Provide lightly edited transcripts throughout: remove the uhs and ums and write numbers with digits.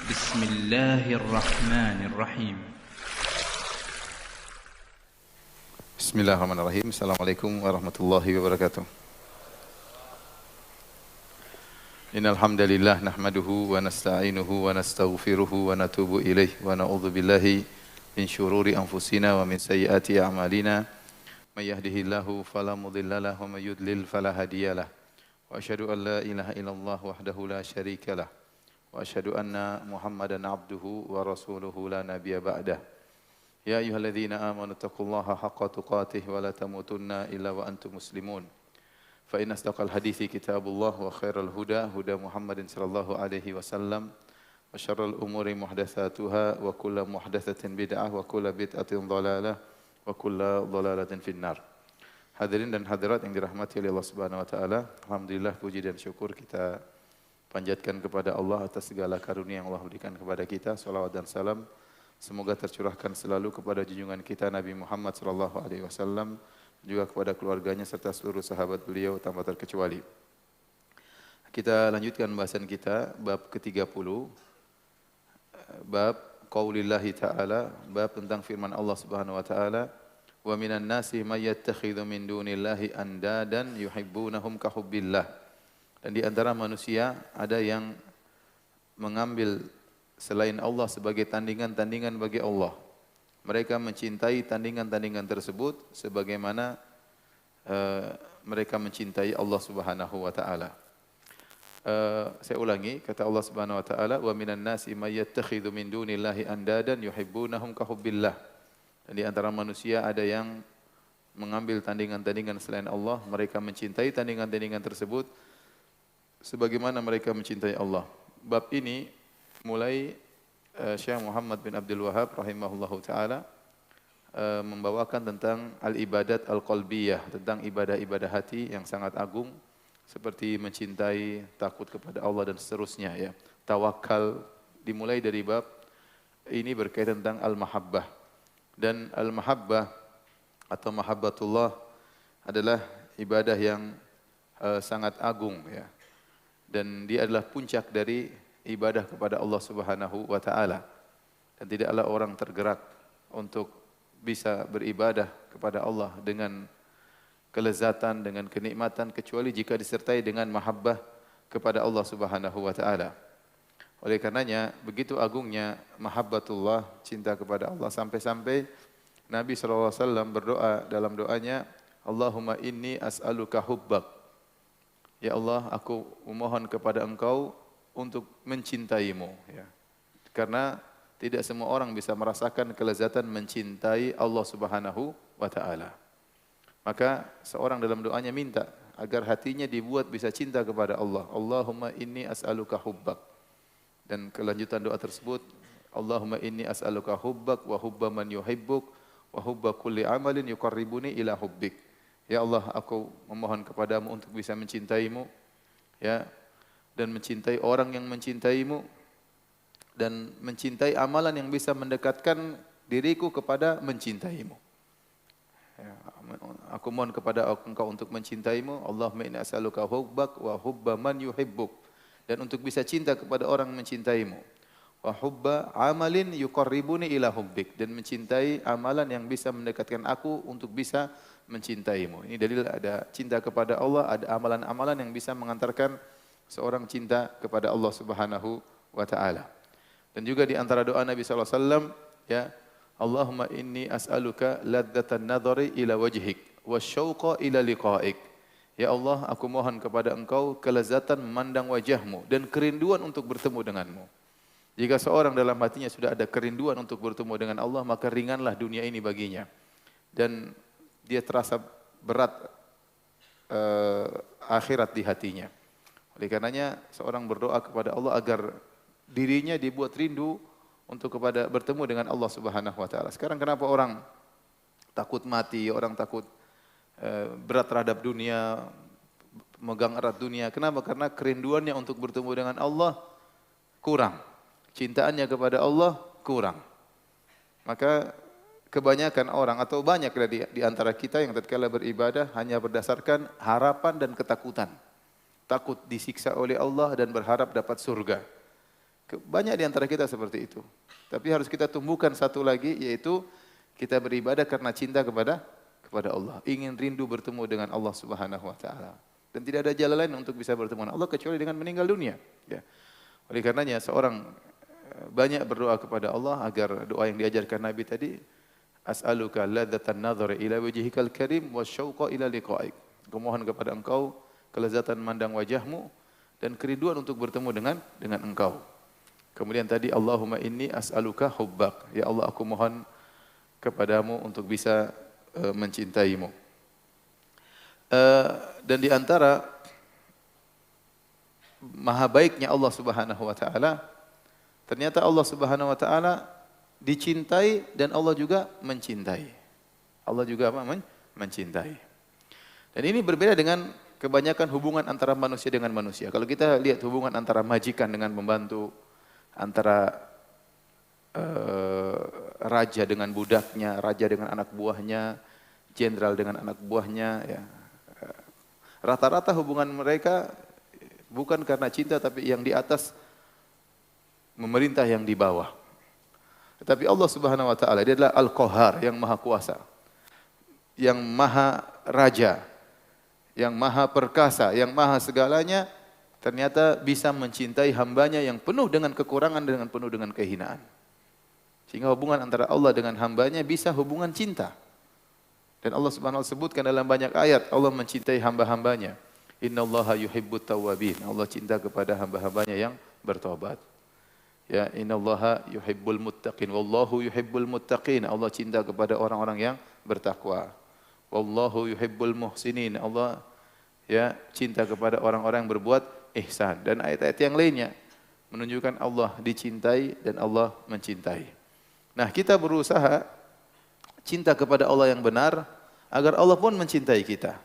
بسم الله الرحمن الرحيم. Bismillahirrahmanirrahim. Assalamualaikum warahmatullahi wabarakatuh. Innal hamdalillah nahmaduhu wa nasta'inuhu wa nastaghfiruhu wa natubu ilaih wa na'udzu billahi min syururi anfusina wa min sayyiati a'malina. May yahdihillahu fala mudilla lahu wa may yudlil fala hadiyalah. Wa asyhadu an la ilaha illallah wahdahu la syarikalah. Wa asyhadu anna Muhammadan abduhu wa rasuluhu la nabiyya ba'dah. Ya ayyuhalladzina amanu taqullaha haqqa tuqatih wa la tamutunna illa wa antum muslimun. Fa inna asdaqal hadithi kitabullah wa khairal huda huda Muhammadin sallallahu alaihi wasallam wa syarrul umuri muhdatsatuha wa kullu muhdatsatin bid'ah wa kullu bid'atin dhalalah wa kullu dhalalatin finnar. Hadirin dan hadirat yang dirahmati oleh Allah Subhanahu wa taala, alhamdulillah puji dan syukur kita panjatkan kepada Allah atas segala karunia yang Allah berikan kepada kita. Salawat dan salam semoga tercurahkan selalu kepada junjungan kita Nabi Muhammad sallallahu alaihi wasallam, juga kepada keluarganya serta seluruh sahabat beliau tanpa terkecuali. Kita lanjutkan bahasan kita bab ke-30, bab qaulillahi ta'ala, bab tentang firman Allah Subhanahu wa taala, wa minan nasi may yattakhidhu min dunillahi andadan yuhibbunahum ka hubbillah. Dan di antara manusia ada yang mengambil selain Allah sebagai tandingan-tandingan bagi Allah. Mereka mencintai tandingan-tandingan tersebut sebagaimana mereka mencintai Allah Subhanahu wa taala. Saya ulangi, kata Allah Subhanahu wa taala, wa minan nasi may yattakhidhu min dunillahi andadan yuhibbunahum ka hubbillah. Dan di antara manusia ada yang mengambil tandingan-tandingan selain Allah, mereka mencintai tandingan-tandingan tersebut sebagaimana mereka mencintai Allah. Bab ini mulai Syekh Muhammad bin Abdul Wahhab rahimahullahu taala membawakan tentang al-ibadat al-qalbiyah, tentang ibadah-ibadah hati yang sangat agung seperti mencintai, takut kepada Allah dan seterusnya ya. Tawakal dimulai dari bab ini berkaitan tentang al-mahabbah. Dan al-mahabbah atau mahabbatullah adalah ibadah yang sangat agung ya. Dan dia adalah puncak dari ibadah kepada Allah Subhanahu wa taala. Dan tidaklah orang tergerak untuk bisa beribadah kepada Allah dengan kelezatan, dengan kenikmatan kecuali jika disertai dengan mahabbah kepada Allah Subhanahu wa taala. Oleh karenanya begitu agungnya mahabbatullah, cinta kepada Allah, sampai-sampai Nabi sallallahu alaihi wasallam berdoa dalam doanya, Allahumma inni as'aluka hubbak. Ya Allah, aku memohon kepada Engkau untuk mencintaimu. Ya. Karena tidak semua orang bisa merasakan kelezatan mencintai Allah Subhanahu wa taala. Maka seorang dalam doanya minta agar hatinya dibuat bisa cinta kepada Allah. Allahumma inni as'aluka hubbak. Dan kelanjutan doa tersebut, Allahumma inni as'aluka hubbak wa hubba man yuhibbuk wa hubba kulli amalin yuqarribuni ila hubbik. Ya Allah, aku memohon kepadamu untuk bisa mencintaimu, ya, dan mencintai orang yang mencintaimu, dan mencintai amalan yang bisa mendekatkan diriku kepada mencintaimu. Ya, aku mohon kepada Engkau untuk mencintaimu. Allahumma inni as'aluka hubbak wa hubba man yuhibbuk. Dan untuk bisa cinta kepada orang yang mencintaimu. Wa hubba amalin yuqarribuni ila hubbik. Dan mencintai amalan yang bisa mendekatkan aku untuk bisa mencintaimu. Ini dalil ada cinta kepada Allah, ada amalan-amalan yang bisa mengantarkan seorang cinta kepada Allah Subhanahu wa taala. Dan juga di antara doa Nabi sallallahu alaihi wasallam, ya, Allahumma inni as'aluka ladzatan nadhari ila wajhik wasyauqa ila liqa'ik. Ya Allah, aku mohon kepada Engkau kelezatan memandang wajahmu dan kerinduan untuk bertemu denganmu. Jika seorang dalam hatinya sudah ada kerinduan untuk bertemu dengan Allah, maka ringanlah dunia ini baginya. Dan dia terasa berat akhirat di hatinya. Oleh karenanya seorang berdoa kepada Allah agar dirinya dibuat rindu untuk bertemu dengan Allah Subhanahu wa taala. Sekarang kenapa orang takut mati, orang takut berat terhadap dunia, megang erat dunia? Kenapa? Karena kerinduannya untuk bertemu dengan Allah kurang. Cintaannya kepada Allah kurang. Maka kebanyakan orang atau banyak di antara kita yang tatkala beribadah hanya berdasarkan harapan dan ketakutan. Takut disiksa oleh Allah dan berharap dapat surga. Banyak di antara kita seperti itu. Tapi harus kita tumbuhkan satu lagi, yaitu kita beribadah karena cinta kepada Allah. Ingin rindu bertemu dengan Allah Subhanahu wa taala. Dan tidak ada jalan lain untuk bisa bertemu dengan Allah kecuali dengan meninggal dunia. Ya. Oleh karenanya seorang banyak berdoa kepada Allah agar doa yang diajarkan Nabi tadi, as'aluka ladzatan nadhari ila wajhikal karim wasyauqa ila liqa'ik. Aku mohon kepada Engkau kelezatan memandang wajahmu dan kerinduan untuk bertemu dengan Engkau. Kemudian tadi Allahumma inni as'aluka hubbak. Ya Allah, aku mohon kepadamu untuk bisa mencintaimu. Dan di antara maha baiknya Allah Subhanahu wa taala, ternyata Allah Subhanahu wa taala dicintai dan Allah juga mencintai. Allah juga apa? Mencintai. Dan ini berbeda dengan kebanyakan hubungan antara manusia dengan manusia. Kalau kita lihat hubungan antara majikan dengan pembantu, antara raja dengan budaknya, raja dengan anak buahnya, jenderal dengan anak buahnya, ya. Rata-rata hubungan mereka bukan karena cinta, tapi yang di atas memerintah yang di bawah. Tetapi Allah Subhanahu wa taala, Dia adalah Al-Qahhar, yang maha kuasa, yang maha raja, yang maha perkasa, yang maha segalanya, ternyata bisa mencintai hambanya yang penuh dengan kekurangan dan penuh dengan kehinaan. Sehingga hubungan antara Allah dengan hambanya bisa hubungan cinta. Dan Allah Subhanahu wa taala sebutkan dalam banyak ayat, Allah mencintai hamba-hambanya. Innallaha yuhibbut tawwabin. Allah cinta kepada hamba-hambanya yang bertobat. Ya, innallaha yuhibbul muttaqin. Wallahu yuhibbul muttaqin. Allah cinta kepada orang-orang yang bertakwa. Wallahu yuhibbul muhsinin. Allah ya cinta kepada orang-orang yang berbuat ihsan. Dan ayat-ayat yang lainnya menunjukkan Allah dicintai dan Allah mencintai. Nah, kita berusaha cinta kepada Allah yang benar agar Allah pun mencintai kita.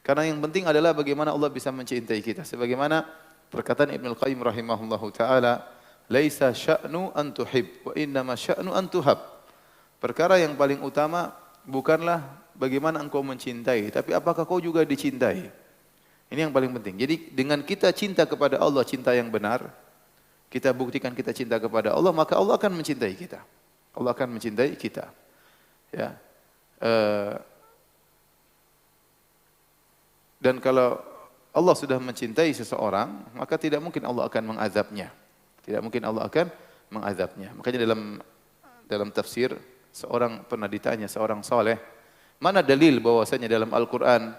Karena yang penting adalah bagaimana Allah bisa mencintai kita. Sebagaimana perkataan Ibnu Al-Qayyim rahimahullahu taala, "Laisa sya'nu an tuhib, wa innama sya'nu an tuhab." Perkara yang paling utama bukanlah bagaimana engkau mencintai, tapi apakah kau juga dicintai. Ini yang paling penting. Jadi dengan kita cinta kepada Allah, cinta yang benar, kita buktikan kita cinta kepada Allah, maka Allah akan mencintai kita. Allah akan mencintai kita. Ya. Dan kalau Allah sudah mencintai seseorang, maka tidak mungkin Allah akan mengazabnya. Tidak mungkin Allah akan mengazabnya. Makanya dalam tafsir, seorang pernah ditanya, seorang soleh, mana dalil bahwasanya dalam Al-Quran,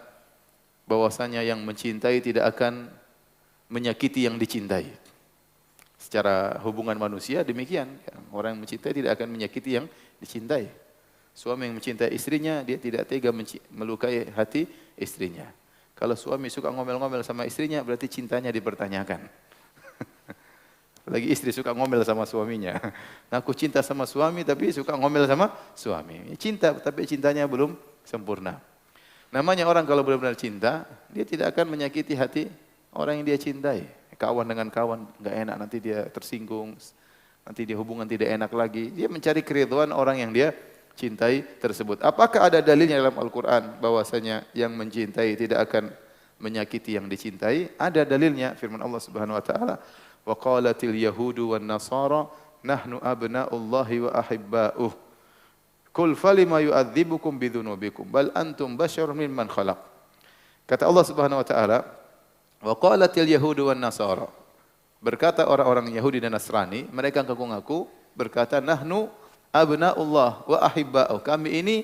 bahwasanya yang mencintai tidak akan menyakiti yang dicintai. Secara hubungan manusia demikian. Orang yang mencintai tidak akan menyakiti yang dicintai. Suami yang mencintai istrinya, dia tidak tega melukai hati istrinya. Kalau suami suka ngomel-ngomel sama istrinya, berarti cintanya dipertanyakan. Lagi istri suka ngomel sama suaminya. Nah, aku cinta sama suami tapi suka ngomel sama suami. Cinta tapi cintanya belum sempurna. Namanya orang kalau benar-benar cinta, dia tidak akan menyakiti hati orang yang dia cintai. Kawan dengan kawan enggak enak, nanti dia tersinggung, nanti dia hubungan tidak enak lagi. Dia mencari keridhaan orang yang dia cintai tersebut. Apakah ada dalilnya dalam Al-Quran bahwasanya yang mencintai tidak akan menyakiti yang dicintai? Ada dalilnya, firman Allah Subhanahu wa taala, "Wa qalatil yahudu wan nasara nahnu abna'ullahi wa ahibba'uh. Qul falima yu'adzibukum bidzunubikum bal antum basyarun mimman khalaq." Kata Allah Subhanahu wa taala, "Wa qalatil yahudu wan nasara." Berkata orang-orang Yahudi dan Nasrani, mereka ngaku-ngaku berkata, "Nahnu abna'ullah wa ahibba'uh." Kami ini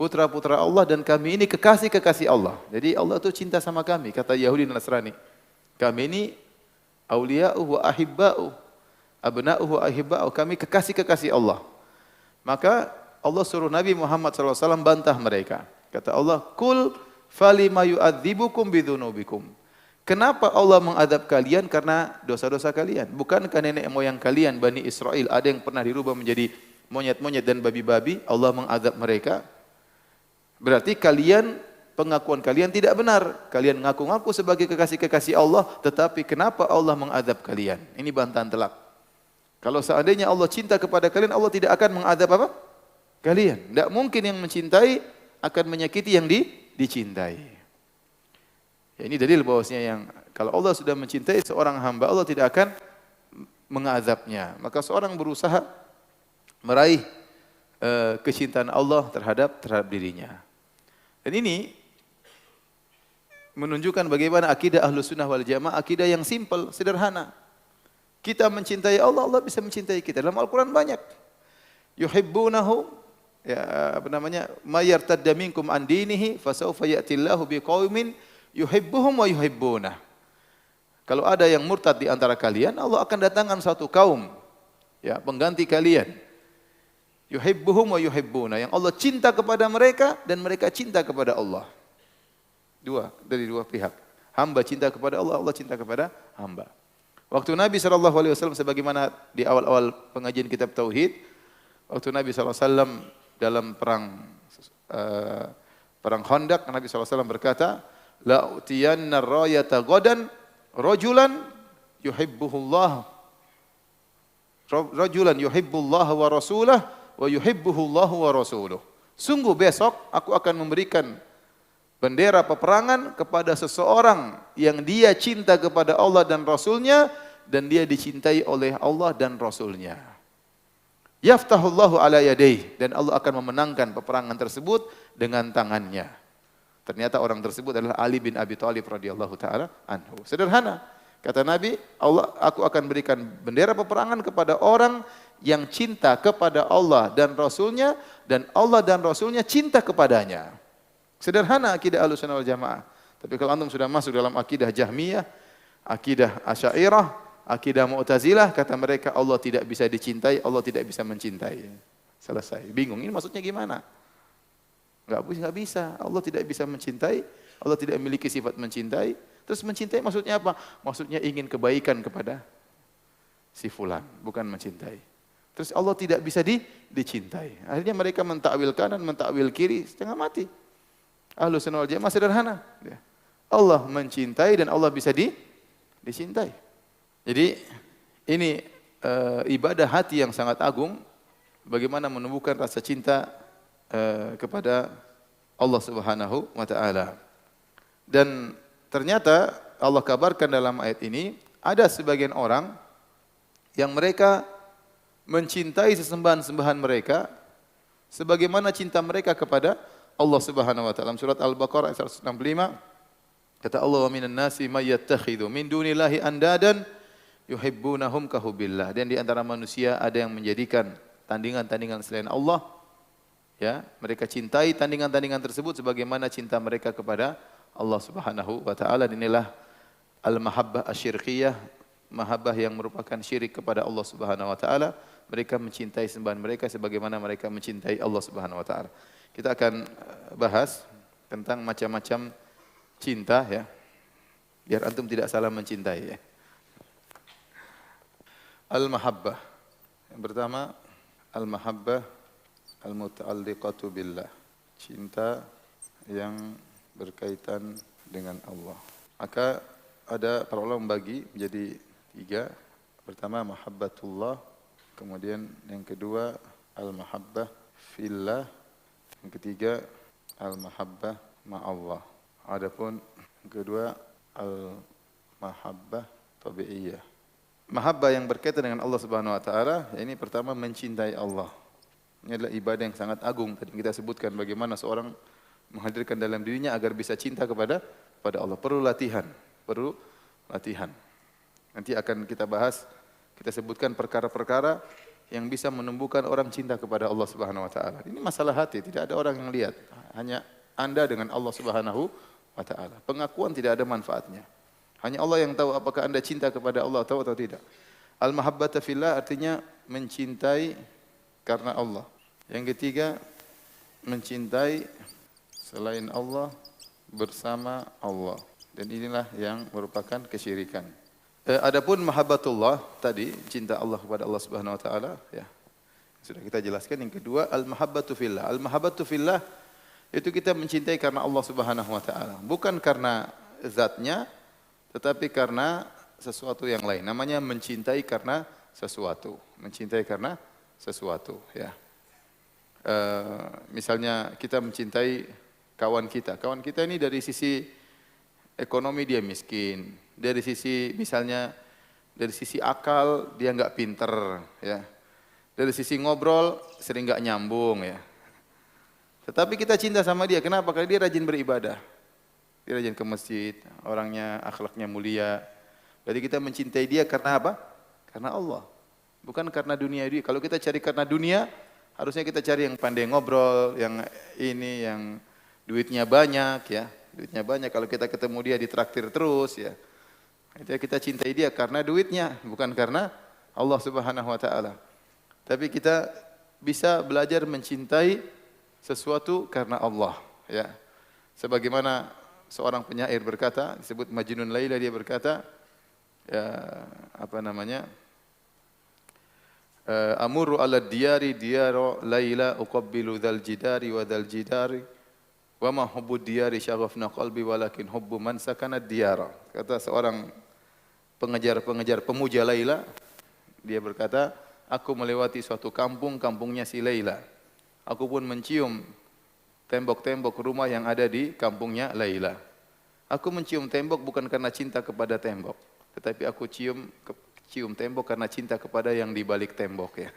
putra-putra Allah dan kami ini kekasih-kekasih Allah. Jadi Allah itu cinta sama kami, kata Yahudi dan Nasrani. Kami ini awliya'uh wa ahibba'uh. Abna'uh wa ahibba'uh. Kami kekasih-kekasih Allah. Maka Allah suruh Nabi Muhammad SAW bantah mereka. Kata Allah, "Kul falima yu'adzibukum bidzunubikum." Kenapa Allah mengadab kalian? Karena dosa-dosa kalian. Bukankah nenek moyang kalian, Bani Israel, ada yang pernah dirubah menjadi monyet-monyet dan babi-babi? Allah mengadab mereka. Berarti kalian, pengakuan kalian tidak benar. Kalian ngaku-ngaku sebagai kekasih-kekasih Allah, tetapi kenapa Allah mengadab kalian? Ini bantahan telak. Kalau seandainya Allah cinta kepada kalian, Allah tidak akan mengadab apa? Kalian. Tidak mungkin yang mencintai akan menyakiti yang dicintai. Ya, ini dalil bahwasanya yang kalau Allah sudah mencintai seorang hamba, Allah tidak akan mengazabnya. Maka seorang berusaha meraih kecintaan Allah terhadap dirinya. Dan ini menunjukkan bagaimana akidah Ahlus Sunnah wal Jamaah, akidah yang simpel, sederhana. Kita mencintai Allah, Allah bisa mencintai kita. Dalam Al-Quran banyak. Yuhibbunahum, ya apa namanya, may yartadda minkum an dinihi fasawfa ya'tillahu biqaumin yuhibbuhum wa yuhibbunah. Kalau ada yang murtad di antara kalian, Allah akan datangkan satu kaum, ya, pengganti kalian. Yuhibbuhum wa yuhibbunah, yang Allah cinta kepada mereka dan mereka cinta kepada Allah. Dari dua pihak. Hamba cinta kepada Allah, Allah cinta kepada hamba. Waktu Nabi SAW, sebagaimana di awal-awal pengajian kitab Tauhid, waktu Nabi SAW dalam perang Khandaq, Nabi SAW berkata, la utiyanna rayata ghadan rajulan yuhibbuhullah, rajulan yuhibbullah wa rasulah wa yuhibbuhullah wa rasuluh. Sungguh besok aku akan memberikan bendera peperangan kepada seseorang yang dia cinta kepada Allah dan Rasulnya, dan dia dicintai oleh Allah dan Rasulnya. Yaftahullahu ala yadayhi, dan Allah akan memenangkan peperangan tersebut dengan tangannya. Ternyata orang tersebut adalah Ali bin Abi Thalib radhiyallahu taala anhu. Sederhana. Kata Nabi, aku akan berikan bendera peperangan kepada orang yang cinta kepada Allah dan Rasulnya, dan Allah dan Rasulnya cinta kepadanya. Sederhana akidah Ahlussunnah wal Jamaah. Tapi kalau antum sudah masuk dalam akidah Jahmiyah, akidah Asy'ariyah, akidah Mu'tazilah, kata mereka Allah tidak bisa dicintai, Allah tidak bisa mencintai. Selesai. Bingung, ini maksudnya gimana? Enggak bisa. Allah tidak bisa mencintai, Allah tidak memiliki sifat mencintai. Terus mencintai maksudnya apa? Maksudnya ingin kebaikan kepada si fulan, bukan mencintai. Terus Allah tidak bisa dicintai. Akhirnya mereka mentakwil kanan, mentakwil kiri, setengah mati. Ahlus Sunnah wal Jamaah sederhana. Allah mencintai dan Allah bisa dicintai. Jadi ini ibadah hati yang sangat agung. Bagaimana menumbuhkan rasa cinta kepada Allah Subhanahu wa taala. Dan ternyata Allah kabarkan dalam ayat ini ada sebagian orang yang mereka mencintai sesembahan-sembahan mereka sebagaimana cinta mereka kepada Allah Subhanahu wa taala. Surat Al-Baqarah ayat 165 kata Allah, wa minan nasi may yattakhidhu min dunillahi andadan yuhibbunahum ka hubbillah. Dan di antara manusia ada yang menjadikan tandingan-tandingan selain Allah, ya, mereka cintai tandingan-tandingan tersebut sebagaimana cinta mereka kepada Allah Subhanahu wa taala. Inilah al-mahabbah asyirkiyah, mahabbah yang merupakan syirik kepada Allah Subhanahu wa taala. Mereka mencintai sembahan mereka sebagaimana mereka mencintai Allah Subhanahu wa taala. Kita akan bahas tentang macam-macam cinta, ya. Biar antum tidak salah mencintai, ya. Al-mahabbah. Yang pertama, al-mahabbah al-muta'alliqatu billah. Cinta yang berkaitan dengan Allah. Maka ada para ulama membagi menjadi 3. Pertama mahabbatullah, kemudian yang kedua al-mahabbah fillah, yang ketiga al-mahabbah ma'allah. Adapun yang kedua al-mahabbah tabi'iyah. Mahabbah yang berkaitan dengan Allah Subhanahu wa taala, ini pertama mencintai Allah. Ini adalah ibadah yang sangat agung. Tadi kita sebutkan bagaimana seorang menghadirkan dalam dirinya agar bisa cinta kepada Allah. Perlu latihan. Nanti akan kita bahas, kita sebutkan perkara-perkara yang bisa menumbuhkan orang cinta kepada Allah Subhanahu wa taala. Ini masalah hati, tidak ada orang yang lihat. Hanya Anda dengan Allah Subhanahu wa taala. Pengakuan tidak ada manfaatnya. Hanya Allah yang tahu apakah Anda cinta kepada Allah atau tidak. Al-mahabbata fillah artinya mencintai karena Allah. Yang ketiga, mencintai selain Allah bersama Allah. Dan inilah yang merupakan kesyirikan. Adapun mahabbatullah tadi, cinta Allah kepada Allah Subhanahu wa taala, ya. Sudah kita jelaskan. Yang kedua, al-mahabbatu fillah. Al-mahabbatu fillah itu kita mencintai karena Allah Subhanahu wa taala, bukan karena zatnya, tetapi karena sesuatu yang lain. Namanya mencintai karena sesuatu. Mencintai karena sesuatu, ya. Misalnya kita mencintai kawan kita. Kawan kita ini dari sisi ekonomi dia miskin. Dari sisi misalnya Dari sisi akal dia nggak pinter, ya. Dari sisi ngobrol sering nggak nyambung, ya. Tetapi kita cinta sama dia. Kenapa? Karena dia rajin beribadah. Dia rajin ke masjid, orangnya akhlaknya mulia. Jadi kita mencintai dia karena apa? Karena Allah. Bukan karena dunia dia. Kalau kita cari karena dunia, harusnya kita cari yang pandai ngobrol, yang ini, yang duitnya banyak, ya. Duitnya banyak. Kalau kita ketemu dia ditraktir terus, ya. Itu kita cintai dia karena duitnya, bukan karena Allah Subhanahu wa taala. Tapi kita bisa belajar mencintai sesuatu karena Allah, ya. Sebagaimana seorang penyair berkata, disebut Majnun Laila, dia berkata, ya, apa namanya? Amuru ala diyari diyara Laila uqabbilu dzal jidari wa dzal jidari wa ma hubbu diyari syaghafna qalbi walakin hubbu man sakana diyara. Kata seorang pengejar-pengejar pemuja Laila, dia berkata, aku melewati suatu kampung, kampungnya si Laila. Aku pun mencium tembok-tembok rumah yang ada di kampungnya Laila. Aku mencium tembok bukan karena cinta kepada tembok, tetapi aku cium tembok karena cinta kepada yang di balik tembok, ya.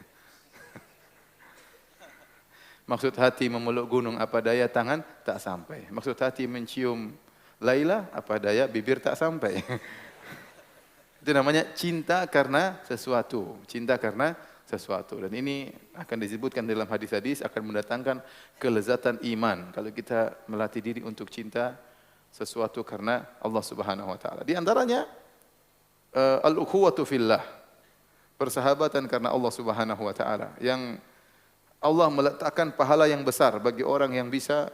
Maksud hati memeluk gunung apa daya tangan tak sampai. Maksud hati mencium Laila apa daya bibir tak sampai. Itu namanya cinta karena sesuatu, cinta karena sesuatu. Dan ini akan disebutkan dalam hadis-hadis akan mendatangkan kelezatan iman kalau kita melatih diri untuk cinta sesuatu karena Allah Subhanahu wa taala. Di antaranya al-ukhuwatu fillah. Persahabatan karena Allah Subhanahu wa taala, yang Allah meletakkan pahala yang besar bagi orang yang bisa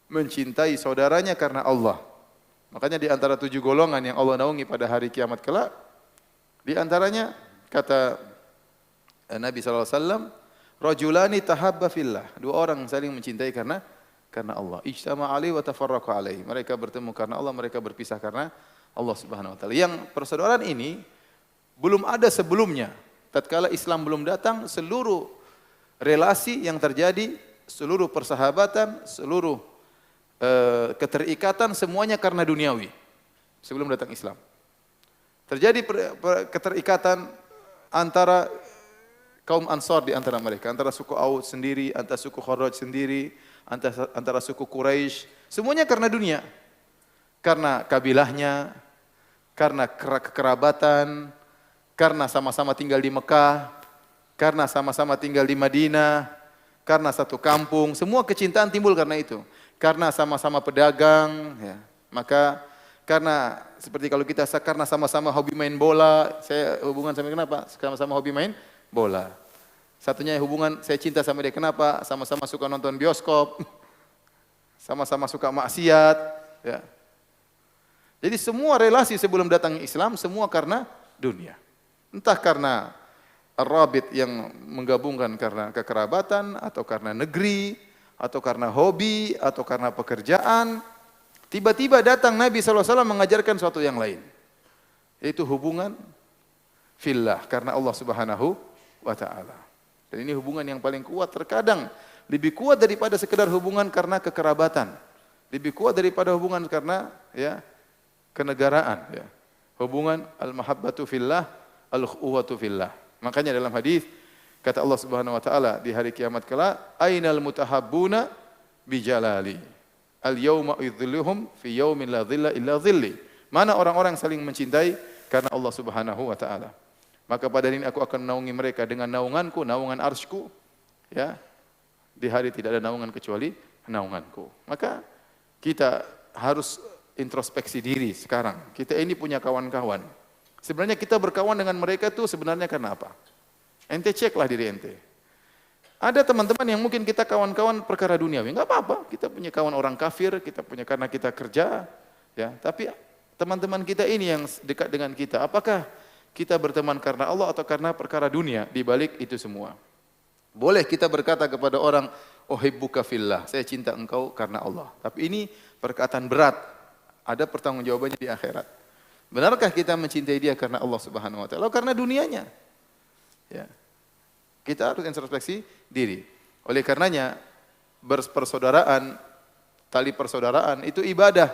mencintai saudaranya karena Allah. Makanya di antara 7 golongan yang Allah naungi pada hari kiamat kelak, di antaranya kata Nabi SAW, rajulani tahabba fillah. 2 orang saling mencintai karena Allah. Ijtama alaihi wa tafarraqa alaihi. Mereka bertemu karena Allah, mereka berpisah karena Allah Subhanahu wa taala. Yang persaudaraan ini belum ada sebelumnya. Tatkala Islam belum datang, seluruh relasi yang terjadi, seluruh persahabatan, seluruh keterikatan semuanya karena duniawi. Sebelum datang Islam. Terjadi keterikatan antara kaum Ansar di antara mereka, antara suku Aus sendiri, antara suku Kharraj sendiri, antara suku Quraisy, semuanya karena dunia. Karena kabilahnya, karena kekerabatan, karena sama-sama tinggal di Mekah, karena sama-sama tinggal di Madinah, karena satu kampung, semua kecintaan timbul karena itu. Karena sama-sama pedagang, ya. Maka karena seperti kalau kita karena sama-sama hobi main bola, saya hubungan sama kenapa? Sama-sama hobi main bola. Satunya hubungan saya cinta sama dia kenapa? Sama-sama suka nonton bioskop. Sama-sama suka maksiat, ya. Jadi semua relasi sebelum datang Islam semua karena dunia. Entah karena ar-rabit yang menggabungkan karena kekerabatan atau karena negeri atau karena hobi atau karena pekerjaan. Tiba-tiba datang Nabi SAW mengajarkan sesuatu yang lain. Yaitu hubungan fillah karena Allah Subhanahu wa taala. Dan ini hubungan yang paling kuat, terkadang lebih kuat daripada sekedar hubungan karena kekerabatan. Lebih kuat daripada hubungan karena ya kenegaraan, ya. Hubungan al-mahabbatu fillah, al-ukhuwatu fillah. Makanya dalam hadis kata Allah Subhanahu wa taala di hari kiamat kelak, ainal mutahabbuna bijalali. Al-yauma idhilluhum fi yaumin la dhilla illa dhilli. Mana orang-orang saling mencintai karena Allah Subhanahu wa taala. Maka pada hari ini aku akan menaungi mereka dengan naunganku, naungan arsy-Ku, ya. Di hari tidak ada naungan kecuali naunganku. Maka kita harus introspeksi diri sekarang. Kita ini punya kawan-kawan. Sebenarnya kita berkawan dengan mereka itu sebenarnya karena apa? Ente ceklah diri ente. Ada teman-teman yang mungkin kita kawan-kawan perkara duniawi, enggak apa-apa. Kita punya kawan orang kafir, kita punya karena kita kerja, ya. Tapi teman-teman kita ini yang dekat dengan kita, apakah kita berteman karena Allah atau karena perkara dunia di balik itu semua? Boleh kita berkata kepada orang, uhibbuka fillah, saya cinta engkau karena Allah. Tapi ini perkataan berat, ada pertanggungjawabannya di akhirat. Benarkah kita mencintai dia karena Allah Subhanahu wa taala atau karena dunianya? Ya. Kita harus introspeksi diri. Oleh karenanya persaudaraan, tali persaudaraan itu ibadah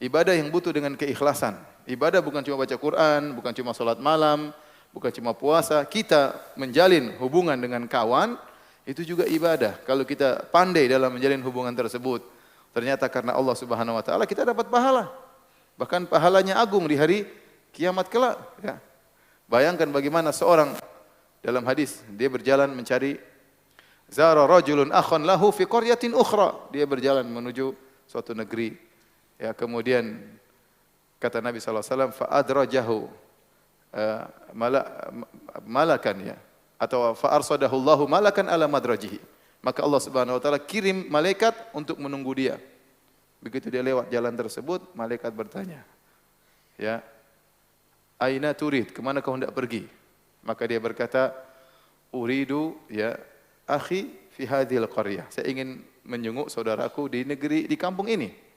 Ibadah yang butuh dengan keikhlasan. Ibadah bukan cuma baca Quran, bukan cuma salat malam, bukan cuma puasa. Kita menjalin hubungan dengan kawan, itu juga ibadah. Kalau kita pandai dalam menjalin hubungan tersebut, ternyata karena Allah Subhanahu wa taala kita dapat pahala. Bahkan pahalanya agung di hari kiamat kelak, ya. Bayangkan bagaimana seorang dalam hadis dia berjalan mencari zara rajulun akhan lahu fi qaryatin ukhra. Dia berjalan menuju suatu negeri. Ya, kemudian kata Nabi sallallahu alaihi wasallam fa adrajahu malakan, ya, atau fa arsadahu Allahu malakan ala madrajihi. Maka Allah Subhanahu wa taala kirim malaikat untuk menunggu dia. Begitu dia lewat jalan tersebut, malaikat bertanya, ya, aina turid, kemana kau hendak pergi? Maka dia berkata, uridu, ya, akhi fi hadhil qaryah. Saya ingin menjenguk saudaraku di negeri, di kampung ini.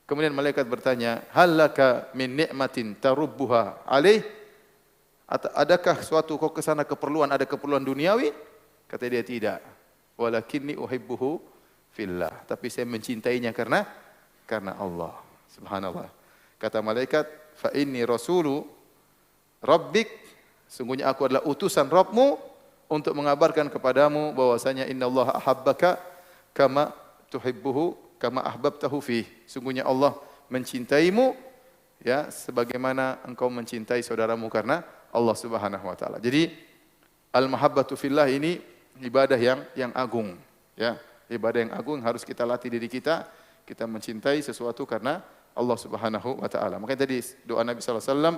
Kemudian malaikat bertanya, hal laka min ni'matin tarubbuha alaih? Adakah suatu kau kesana keperluan, ada keperluan duniawi? Kata dia, tidak. Walakinni uhibbuhu fillah. Tapi saya mencintainya karena Allah. Subhanallah. Kata malaikat, fa inni rasulu rabbik, sungguhnya aku adalah utusan Rabbmu untuk mengabarkan kepadamu bahwasanya innallaha ahabbaka kama tuhibbuhu kama ahbabtahu fi. Sungguhnya Allah mencintaimu, ya, sebagaimana engkau mencintai saudaramu karena Allah Subhanahu wa taala. Jadi al-mahabbatu fillah ini ibadah yang agung, ya. Ibadah yang agung harus kita latih diri kita mencintai sesuatu karena Allah Subhanahu wa taala. Makanya tadi doa Nabi sallallahu alaihi wasallam,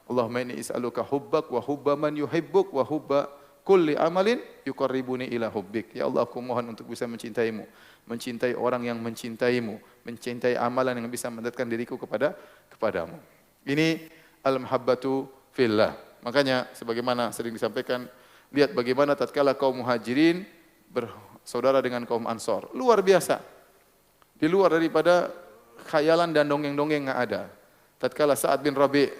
Allahumma inni is'aluka hubbak wa hubba man yuhibbuk wa hubba kulli amalin yuqarribuni ila hubbik. Ya Allah, aku mohon untuk bisa mencintaimu, mencintai orang yang mencintaimu, mencintai amalan yang bisa mendekatkan diriku kepadamu. Ini al-mahabbatu fillah. Makanya sebagaimana sering disampaikan, lihat bagaimana tatkala kaum Muhajirin bersaudara dengan kaum Ansor. Luar biasa. Di luar daripada khayalan dan dongeng-dongeng yang ada. Tatkala Sa'ad bin Rabi'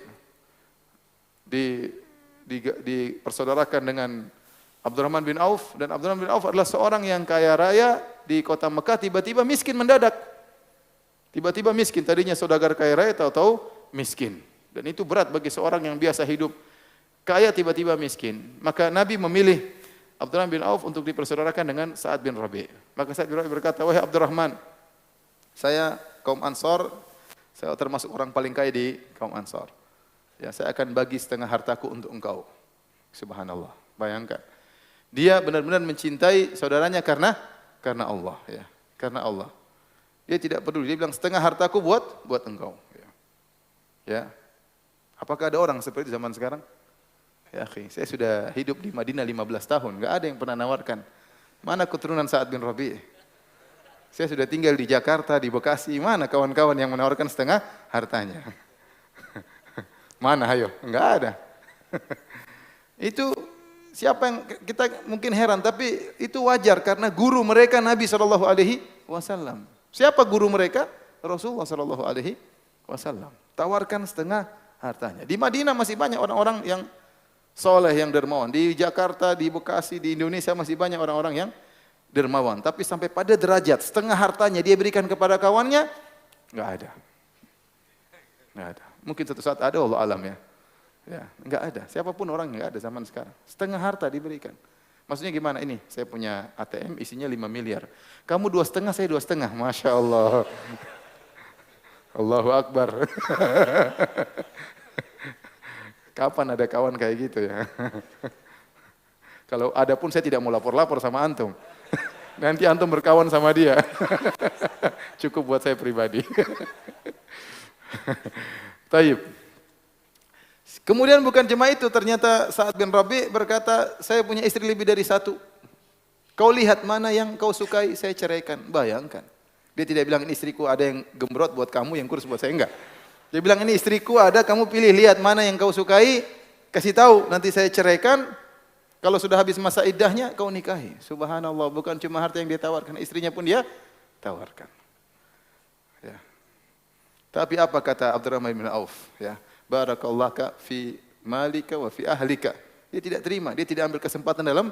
dipersaudarakan dengan Abdurrahman bin Auf, dan Abdurrahman bin Auf adalah seorang yang kaya raya di kota Mekah, tiba-tiba miskin mendadak. Tiba-tiba miskin, tadinya saudagar kaya raya, tahu-tahu miskin. Dan itu berat bagi seorang yang biasa hidup kaya tiba-tiba miskin. Maka Nabi memilih Abdurrahman bin Auf untuk dipersaudarakan dengan Sa'ad bin Rabi'. Maka Sa'ad bin Rabi' berkata, wahai Abdurrahman, saya kaum Ansor, saya termasuk orang paling kaya di kaum Ansor. Ya, saya akan bagi setengah hartaku untuk engkau. Subhanallah. Bayangkan. Dia benar-benar mencintai saudaranya karena Allah, ya. Karena Allah. Dia tidak peduli. Dia bilang setengah hartaku buat engkau. Ya. Apakah ada orang seperti zaman sekarang? Ya, akhi, saya sudah hidup di Madinah 15 tahun, enggak ada yang pernah nawarkan. Mana keturunan Sa'ad bin Rabi'? Saya sudah tinggal di Jakarta, di Bekasi, mana kawan-kawan yang menawarkan setengah hartanya? Mana, ayo? Enggak ada. Itu siapa yang kita mungkin heran, tapi itu wajar karena guru mereka Nabi SAW. Siapa guru mereka? Rasulullah SAW. Tawarkan setengah hartanya. Di Madinah masih banyak orang-orang yang soleh, yang dermawan. Di Jakarta, di Bekasi, di Indonesia masih banyak orang-orang yang dermawan. Tapi sampai pada derajat setengah hartanya dia berikan kepada kawannya, enggak ada. Enggak ada. Mungkin suatu saat ada, Allah alam, ya. Ya, enggak ada. Siapapun orang enggak ada zaman sekarang. Setengah harta diberikan. Maksudnya gimana ini? Saya punya ATM isinya 5 miliar. Kamu 2,5, saya 2,5. Masya Allah. Allahu Akbar. Kapan ada kawan kayak gitu, ya? Kalau ada pun saya tidak mau lapor-lapor sama antum. Nanti antum berkawan sama dia. Cukup buat saya pribadi. Taib. Kemudian bukan cuma itu, ternyata Sa'ad bin Rabi' berkata, saya punya istri lebih dari satu. Kau lihat mana yang kau sukai, saya ceraikan. Bayangkan. Dia tidak bilang, ini istriku ada yang gembrot buat kamu, yang kurus buat saya, enggak. Dia bilang, ini istriku ada, kamu pilih, lihat mana yang kau sukai, kasih tahu, nanti saya ceraikan. Kalau sudah habis masa iddahnya, kau nikahi. Subhanallah, bukan cuma harta yang dia tawarkan, istrinya pun dia tawarkan. Ya. Tapi apa kata Abdurrahman bin Auf? Ya. Barakallaka fi malika wa fi ahlika. Dia tidak terima, dia tidak ambil kesempatan dalam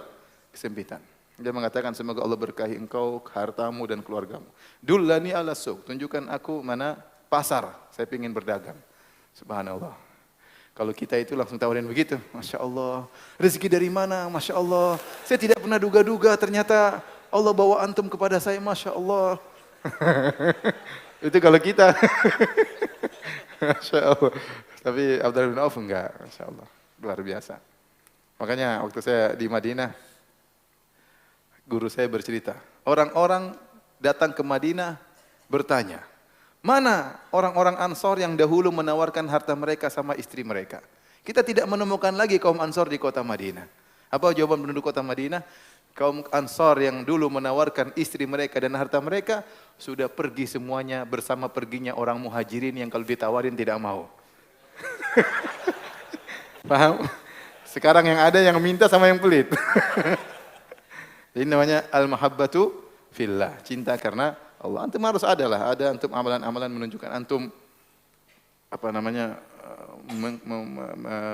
kesempitan. Dia mengatakan, semoga Allah berkahi engkau, hartamu dan keluargamu. Dullani ala suq, tunjukkan aku mana pasar, saya ingin berdagang. Subhanallah. Kalau kita itu langsung tawarin begitu, Masya Allah, rezeki dari mana? Masya Allah, saya tidak pernah duga-duga ternyata Allah bawa antum kepada saya, Masya Allah. Itu kalau kita. Masya Allah. Tapi Abdullah bin Auf enggak, Masya Allah, luar biasa. Makanya waktu saya di Madinah, guru saya bercerita, orang-orang datang ke Madinah bertanya, mana orang-orang Ansor yang dahulu menawarkan harta mereka sama istri mereka? Kita tidak menemukan lagi kaum Ansor di kota Madinah. Apa jawaban penduduk kota Madinah? Kaum Ansor yang dulu menawarkan istri mereka dan harta mereka sudah pergi semuanya bersama perginya orang Muhajirin yang kalau ditawarin tidak mau. Paham? Sekarang yang ada yang minta sama yang pelit. Ini namanya al-mahabbatu fillah, cinta karena Allah. Antum harus ada antum amalan-amalan menunjukkan antum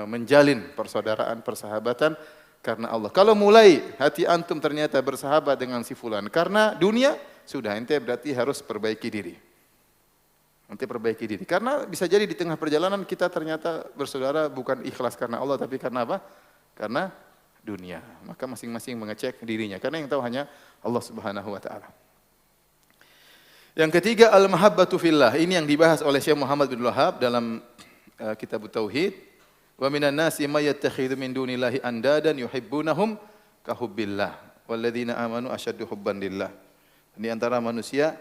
menjalin persaudaraan, persahabatan karena Allah. Kalau mulai hati antum ternyata bersahabat dengan si fulan karena dunia, sudah ente berarti harus perbaiki diri. Ente perbaiki diri. Karena bisa jadi di tengah perjalanan kita ternyata bersaudara bukan ikhlas karena Allah tapi karena apa? Karena dunia. Maka masing-masing mengecek dirinya karena yang tahu hanya Allah Subhanahu wa taala. Yang ketiga, al-mahabbatu fillah. Ini yang dibahas oleh Syekh Muhammad bin Wahab dalam kitab Tauhid. Wa minan nasi may yattakhidhu min dunillahi andadan yuhibbunahum ka hubbillah. Walladzina amanu asyaddu hubban lillah. Di antara manusia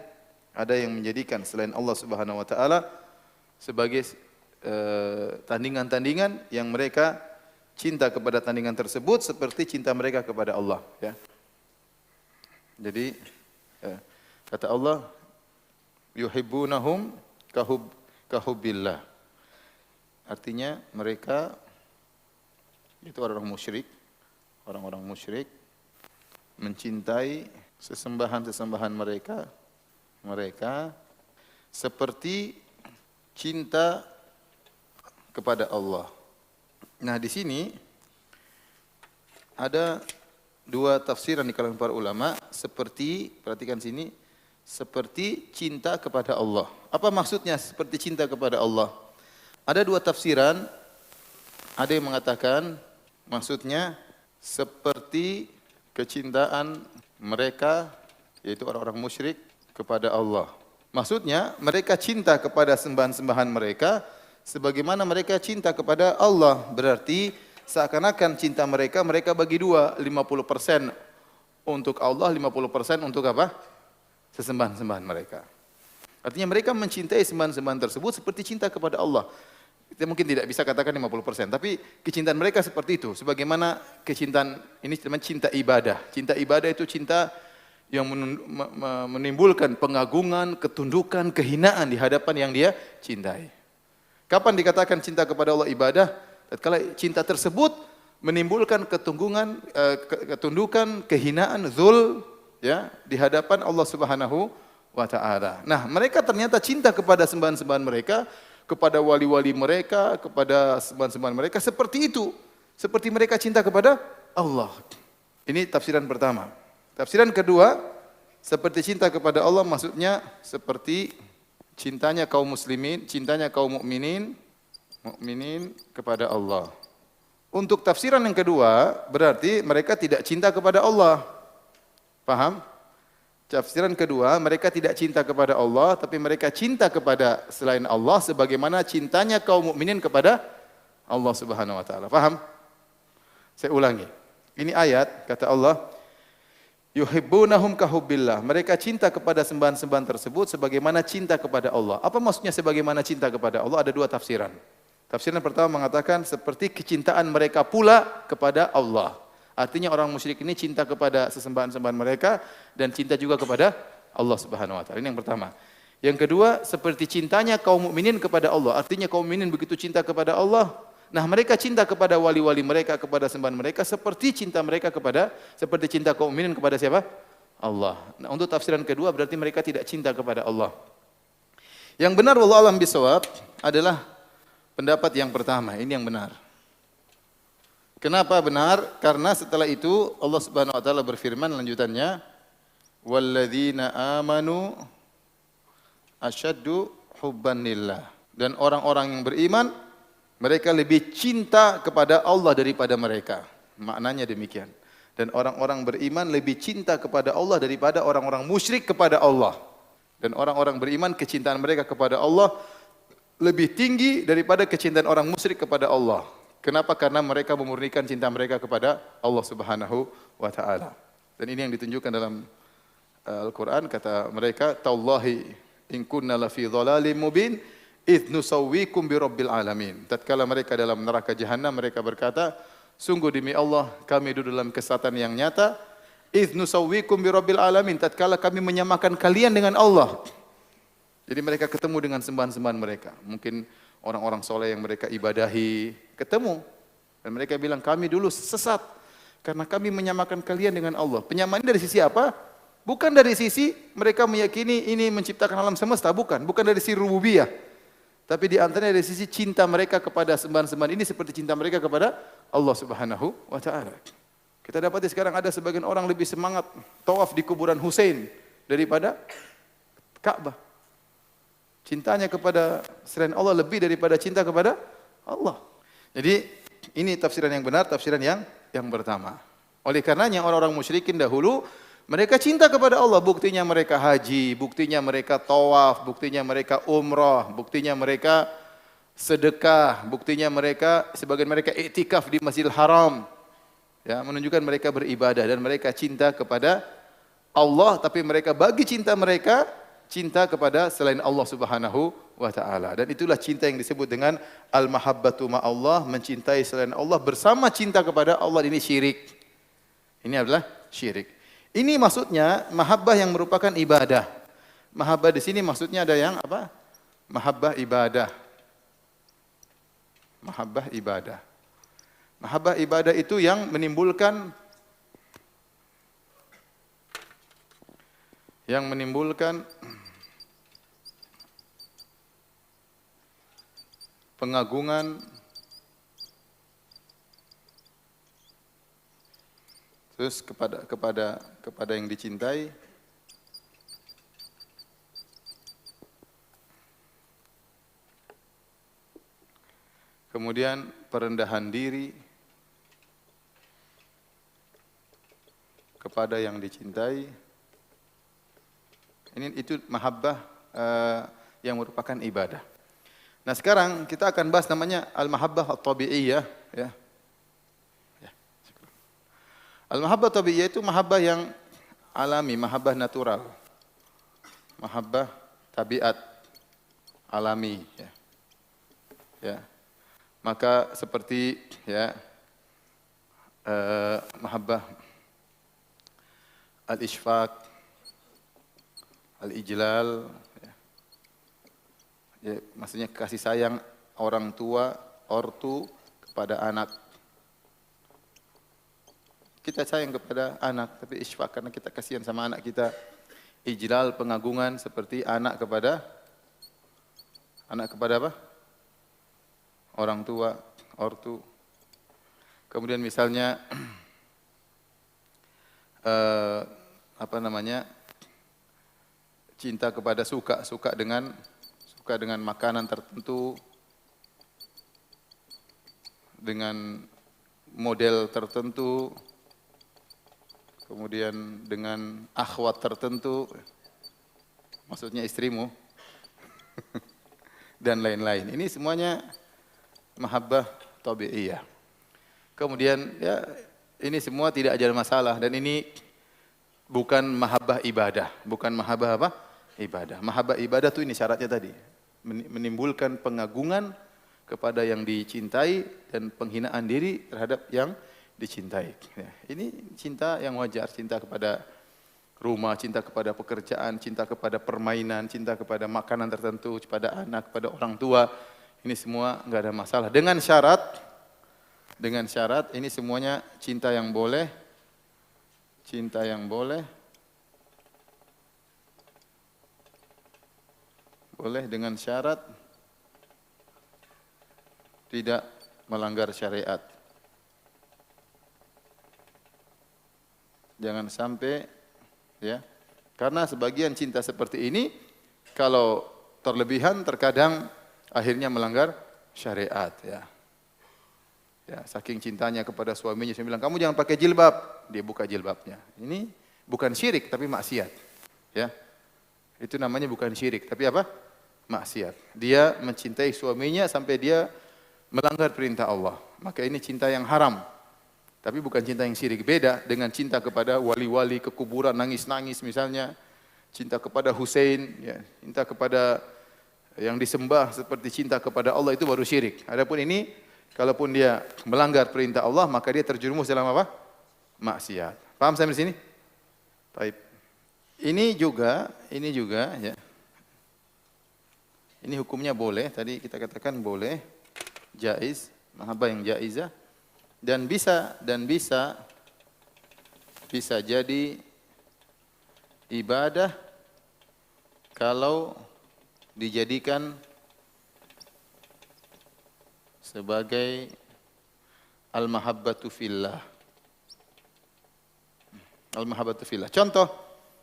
ada yang menjadikan selain Allah Subhanahu wa taala sebagai tandingan-tandingan yang mereka cinta kepada tandingan tersebut seperti cinta mereka kepada Allah, ya. Jadi kata Allah, yuhibbunahum kahubbillah. Artinya mereka itu orang musyrik mencintai sesembahan mereka seperti cinta kepada Allah. Nah, di sini ada dua tafsiran di kalangan para ulama, seperti, perhatikan sini, seperti cinta kepada Allah. Apa maksudnya seperti cinta kepada Allah? Ada dua tafsiran. Ada yang mengatakan maksudnya seperti kecintaan mereka, yaitu orang-orang musyrik kepada Allah. Maksudnya mereka cinta kepada sembahan-sembahan mereka sebagaimana mereka cinta kepada Allah. Berarti seakan-akan cinta mereka bagi dua, 50% untuk Allah, 50% untuk apa? Sesembahan-sembahan mereka. Artinya mereka mencintai sembahan-sembahan tersebut seperti cinta kepada Allah. Kita mungkin tidak bisa katakan 50%, tapi kecintaan mereka seperti itu. Sebagaimana kecintaan ini namanya cinta ibadah. Cinta ibadah itu cinta yang menimbulkan pengagungan, ketundukan, kehinaan di hadapan yang dia cintai. Kapan dikatakan cinta kepada Allah ibadah? Tatkala cinta tersebut menimbulkan ketundukan, kehinaan, zul, ya, di hadapan Allah Subhanahu wa taala. Nah, mereka ternyata cinta kepada sembahan-sembahan mereka, kepada wali-wali mereka, kepada sembahan-sembahan mereka seperti itu. Seperti mereka cinta kepada Allah. Ini tafsiran pertama. Tafsiran kedua, seperti cinta kepada Allah maksudnya seperti cintanya kaum muslimin, cintanya kaum mukminin kepada Allah. Untuk tafsiran yang kedua, berarti mereka tidak cinta kepada Allah. Paham? Tafsiran kedua, mereka tidak cinta kepada Allah, tapi mereka cinta kepada selain Allah sebagaimana cintanya kaum mukminin kepada Allah Subhanahu wa taala. Paham? Saya ulangi. Ini ayat kata Allah, yuhibbunahum kahubbillah. Mereka cinta kepada sembahan-sembahan tersebut sebagaimana cinta kepada Allah. Apa maksudnya sebagaimana cinta kepada Allah? Ada dua tafsiran. Tafsiran pertama mengatakan seperti kecintaan mereka pula kepada Allah. Artinya orang musyrik ini cinta kepada sesembahan-sembahan mereka dan cinta juga kepada Allah Subhanahu wa taala. Ini yang pertama. Yang kedua, seperti cintanya kaum mukminin kepada Allah. Artinya kaum mukminin begitu cinta kepada Allah, nah mereka cinta kepada wali-wali mereka, kepada sembahan mereka seperti cinta mereka seperti cinta kaum mukminin kepada siapa? Allah. Nah, untuk tafsiran kedua berarti mereka tidak cinta kepada Allah. Yang benar wallahu a'lam bishawab adalah pendapat yang pertama, ini yang benar. Kenapa benar? Karena setelah itu Allah Subhanahu wa taala berfirman lanjutannya, walladzina amanu asyaddu hubban lillah. Dan orang-orang yang beriman, mereka lebih cinta kepada Allah daripada mereka. Maknanya demikian. Dan orang-orang beriman lebih cinta kepada Allah daripada orang-orang musyrik kepada Allah. Dan orang-orang beriman kecintaan mereka kepada Allah lebih tinggi daripada kecintaan orang musyrik kepada Allah. Kenapa? Karena mereka memurnikan cinta mereka kepada Allah Subhanahu wa taala. Dan ini yang ditunjukkan dalam Al-Quran, kata mereka, Tallahi in kunna lafi dhalalim mubin, idh nusawwikum bi rabbil alamin. Tatkala mereka dalam neraka jahanam, mereka berkata, sungguh demi Allah, kami duduk dalam kesesatan yang nyata, idh nusawwikum bi rabbil alamin. Tatkala kami menyamakan kalian dengan Allah. Jadi mereka ketemu dengan sembahan-sembahan mereka. Mungkin orang-orang soleh yang mereka ibadahi, ketemu. Dan mereka bilang, kami dulu sesat, karena kami menyamakan kalian dengan Allah. Penyamaan dari sisi apa? Bukan dari sisi mereka meyakini ini menciptakan alam semesta, bukan dari sisi rububiyah. Tapi di antaranya dari sisi cinta mereka kepada sembahan-sembahan ini seperti cinta mereka kepada Allah Subhanahu wa taala. Kita dapati sekarang ada sebagian orang lebih semangat tawaf di kuburan Hussein daripada Ka'bah. Cintanya kepada selain Allah lebih daripada cinta kepada Allah. Jadi ini tafsiran yang benar, tafsiran yang pertama. Oleh karenanya orang-orang musyrikin dahulu mereka cinta kepada Allah, buktinya mereka haji, buktinya mereka tawaf, buktinya mereka umrah, buktinya mereka sedekah, buktinya mereka, sebagian mereka iktikaf di Masjidil Haram. Ya, menunjukkan mereka beribadah dan mereka cinta kepada Allah, tapi mereka bagi cinta mereka cinta kepada selain Allah Subhanahu wa taala. Dan itulah cinta yang disebut dengan al-mahabbatu ma'allah, mencintai selain Allah bersama cinta kepada Allah, ini syirik. Ini adalah syirik. Ini maksudnya mahabbah yang merupakan ibadah. Mahabbah di sini maksudnya ada yang apa? Mahabbah ibadah. Mahabbah ibadah. Mahabbah ibadah itu yang menimbulkan pengagungan, terus kepada yang dicintai, kemudian perendahan diri kepada yang dicintai. Itu mahabbah yang merupakan ibadah. Nah, sekarang kita akan bahas namanya al-mahabbah at-tabi'iyah, ya. Al-mahabbah tabi'iyah itu mahabbah yang alami, mahabbah natural. Mahabbah tabiat alami, ya. Ya. Maka seperti ya mahabbah al-ishfaq, al-ijlal, ya. Ya, maksudnya kasih sayang orang tua, ortu kepada anak. Kita sayang kepada anak, tapi isfaq karena kita kasihan sama anak kita. Ijlal, pengagungan seperti anak kepada apa? Orang tua, ortu. Kemudian misalnya cinta kepada suka dengan makanan tertentu, dengan model tertentu, kemudian dengan akhwat tertentu, maksudnya istrimu, dan lain-lain. Ini semuanya mahabbah tabi'iyah. Kemudian ya ini semua tidak ada masalah dan ini bukan mahabbah ibadah, bukan mahabbah apa? Ibadah. Mahabbah ibadah itu ini syaratnya tadi, menimbulkan pengagungan kepada yang dicintai dan penghinaan diri terhadap yang dicintai. Ya, ini cinta yang wajar, cinta kepada rumah, cinta kepada pekerjaan, cinta kepada permainan, cinta kepada makanan tertentu, kepada anak, kepada orang tua. Ini semua enggak ada masalah. Dengan syarat ini semuanya cinta yang boleh dengan syarat tidak melanggar syariat. Jangan sampai ya. Karena sebagian cinta seperti ini kalau terlebihan terkadang akhirnya melanggar syariat ya. Ya, saking cintanya kepada suaminya, saya bilang, kamu jangan pakai jilbab. Dia buka jilbabnya. Ini bukan syirik, tapi maksiat. Ya, itu namanya bukan syirik, tapi apa? Maksiat. Dia mencintai suaminya sampai dia melanggar perintah Allah. Maka ini cinta yang haram. Tapi bukan cinta yang syirik. Beda dengan cinta kepada wali-wali, ke kuburan, nangis-nangis misalnya. Cinta kepada Hussein, ya. Cinta kepada yang disembah seperti cinta kepada Allah, itu baru syirik. Adapun ini, kalaupun dia melanggar perintah Allah, maka dia terjerumus dalam apa? Maksiat. Paham sampai di sini? Baik. Ini juga ya. Ini hukumnya boleh, tadi kita katakan boleh, jaiz, mahabbah yang jaizah, dan bisa jadi ibadah kalau dijadikan sebagai al-mahabbatu fillah. Al-mahabbatu fillah. Contoh,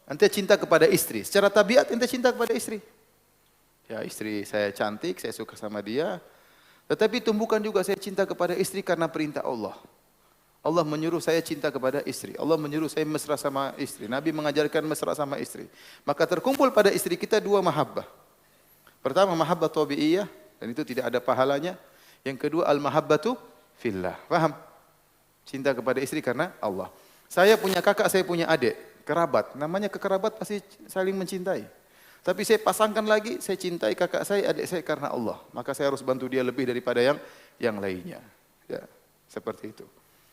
ente cinta kepada istri. Secara tabiat ente cinta kepada istri. Ya, istri saya cantik, saya suka sama dia. Tetapi tumbuhkan juga saya cinta kepada istri karena perintah Allah. Allah menyuruh saya cinta kepada istri. Allah menyuruh saya mesra sama istri. Nabi mengajarkan mesra sama istri. Maka terkumpul pada istri kita dua mahabbah. Pertama, mahabbah tabi'iyah, dan itu tidak ada pahalanya. Yang kedua, al-mahabbatu fillah. Paham? Cinta kepada istri karena Allah. Saya punya kakak, saya punya adik, kerabat. Namanya kekerabat pasti saling mencintai. Tapi saya pasangkan lagi, saya cintai kakak saya, adik saya karena Allah. Maka saya harus bantu dia lebih daripada yang lainnya. Ya, seperti itu.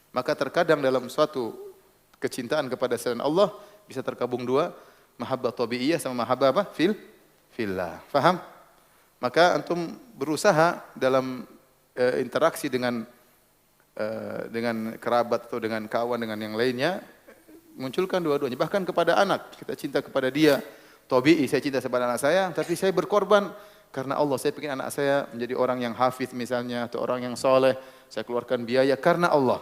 Maka terkadang dalam suatu kecintaan kepada selain Allah bisa terkabung dua, mahabbah tabi'iyah sama mahabbah apa? Fillah. Faham? Maka antum berusaha dalam interaksi dengan kerabat atau dengan kawan, dengan yang lainnya, munculkan dua-duanya. Bahkan kepada anak, kita cinta kepada dia. Tabi'i, saya cinta kepada anak saya, tapi saya berkorban karena Allah. Saya ingin anak saya menjadi orang yang hafiz misalnya, atau orang yang soleh. Saya keluarkan biaya karena Allah.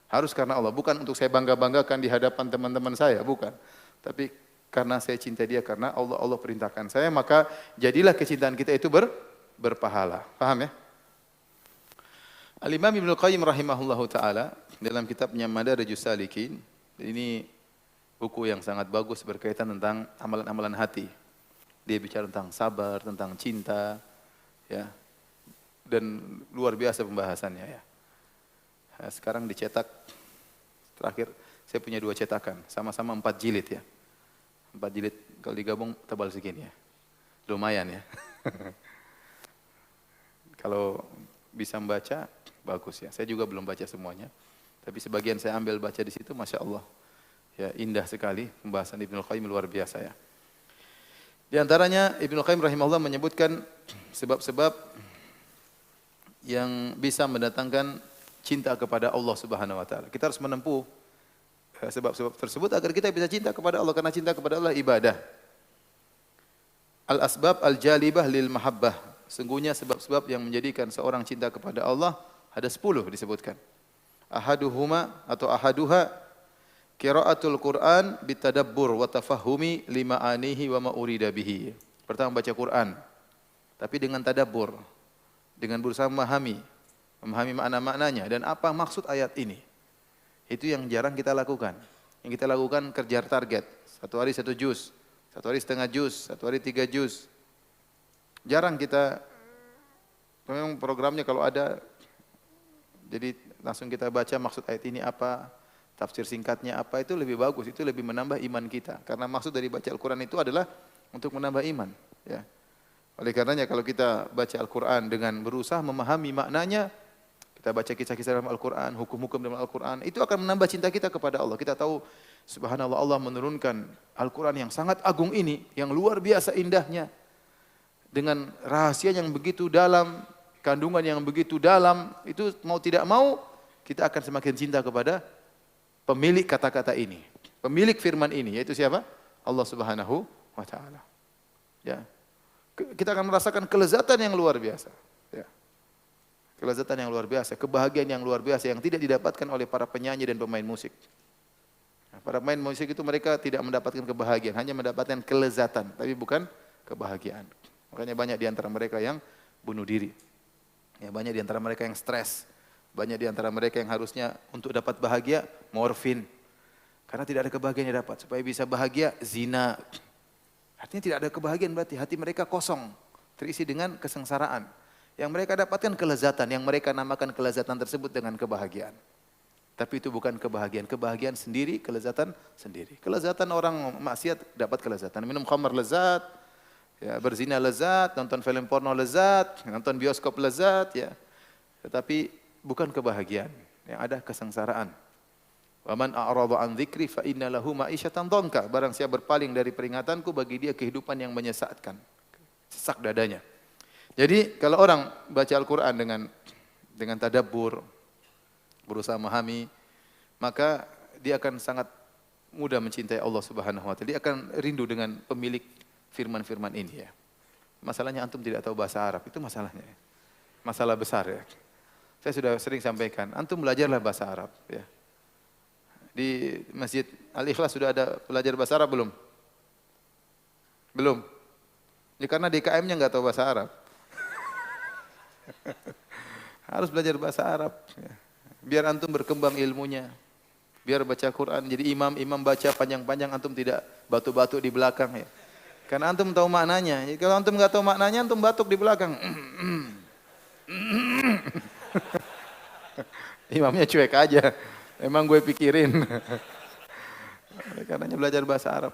Harus karena Allah, bukan untuk saya bangga-banggakan di hadapan teman-teman saya, bukan. Tapi karena saya cinta dia, karena Allah perintahkan saya, maka jadilah kecintaan kita itu berpahala. Paham ya? Al-Imam Ibnu Qayyim rahimahullahu ta'ala, dalam kitabnya Madarijus Salikin, ini buku yang sangat bagus berkaitan tentang amalan-amalan hati. Dia bicara tentang sabar, tentang cinta, ya, dan luar biasa pembahasannya ya. Nah, sekarang dicetak, terakhir saya punya 2 cetakan, sama-sama 4 jilid ya. 4 jilid kalau digabung tebal segini ya, lumayan ya. Kalau bisa membaca bagus ya. Saya juga belum baca semuanya, tapi sebagian saya ambil baca di situ, masya Allah. Ya, indah sekali pembahasan Ibnu Qayyim, luar biasa ya. Di antaranya Ibnu Qayyim rahimahullah menyebutkan sebab-sebab yang bisa mendatangkan cinta kepada Allah Subhanahu wa taala. Kita harus menempuh sebab-sebab tersebut agar kita bisa cinta kepada Allah, karena cinta kepada Allah ibadah. Al-asbab al-jalibah lil mahabbah. Sungguhnya sebab-sebab yang menjadikan seorang cinta kepada Allah ada 10 disebutkan. Ahaduhuma atau ahaduha qiraatul Quran bitadabbur wa tafahumi lima anihi wa ma urida bihi. Pertama baca Quran, tapi dengan tadabbur, dengan berusaha memahami makna-maknanya dan apa maksud ayat ini. Itu yang jarang kita lakukan. Yang kita lakukan kejar target. 1 hari 1 juz, 1 hari setengah juz, 1 hari 3 juz. Jarang kita, memang programnya kalau ada, jadi langsung kita baca maksud ayat ini apa, tafsir singkatnya apa, itu lebih bagus, itu lebih menambah iman kita. Karena maksud dari baca Al-Quran itu adalah untuk menambah iman. Ya. Oleh karenanya kalau kita baca Al-Quran dengan berusaha memahami maknanya, kita baca kisah-kisah dalam Al-Quran, hukum-hukum dalam Al-Quran, itu akan menambah cinta kita kepada Allah. Kita tahu, subhanallah, Allah menurunkan Al-Quran yang sangat agung ini, yang luar biasa indahnya, dengan rahasia yang begitu dalam, kandungan yang begitu dalam, itu mau tidak mau, kita akan semakin cinta kepada pemilik kata-kata ini, pemilik firman ini, yaitu siapa? Allah Subhanahu wa taala. Ya. Kita akan merasakan kelezatan yang luar biasa. Ya. Kelezatan yang luar biasa, kebahagiaan yang luar biasa yang tidak didapatkan oleh para penyanyi dan pemain musik. Nah, para pemain musik itu mereka tidak mendapatkan kebahagiaan, hanya mendapatkan kelezatan, tapi bukan kebahagiaan. Makanya banyak di antara mereka yang bunuh diri. Ya, banyak di antara mereka yang stres. Banyak di antara mereka yang harusnya untuk dapat bahagia, morfin. Karena tidak ada kebahagiaan yang dapat. Supaya bisa bahagia, zina. Artinya tidak ada kebahagiaan berarti hati mereka kosong. Terisi dengan kesengsaraan. Yang mereka dapatkan kelezatan. Yang mereka namakan kelezatan tersebut dengan kebahagiaan. Tapi itu bukan kebahagiaan. Kebahagiaan sendiri, kelezatan sendiri. Kelezatan orang maksiat dapat kelezatan. Minum khamar lezat, ya, berzina lezat, nonton film porno lezat, nonton bioskop lezat. Ya. Tetapi bukan kebahagiaan, yang ada kesengsaraan. Wa man a'rada an dzikri fa inna lahu ma'isyatan dhanka. Barang siapa berpaling dari peringatanku, bagi dia kehidupan yang menyesatkan. Sesak dadanya. Jadi kalau orang baca Al-Qur'an dengan tadabbur, berusaha memahami, maka dia akan sangat mudah mencintai Allah Subhanahu wa taala. Dia akan rindu dengan pemilik firman-firman ini ya. Masalahnya antum tidak tahu bahasa Arab, itu masalahnya. Masalah besar ya. Saya sudah sering sampaikan, antum belajarlah bahasa Arab. Ya. Di Masjid Al-Ikhlas sudah ada belajar bahasa Arab belum? Belum? Ya karena DKM-nya nggak tahu bahasa Arab. Harus belajar bahasa Arab. Ya. Biar antum berkembang ilmunya. Biar baca Quran, jadi imam baca panjang-panjang, antum tidak batu-batu di belakang. Ya. Karena antum tahu maknanya. Jadi kalau antum nggak tahu maknanya, antum batuk di belakang. Imamnya cuek aja. Emang gue pikirin. Karenanya belajar bahasa Arab.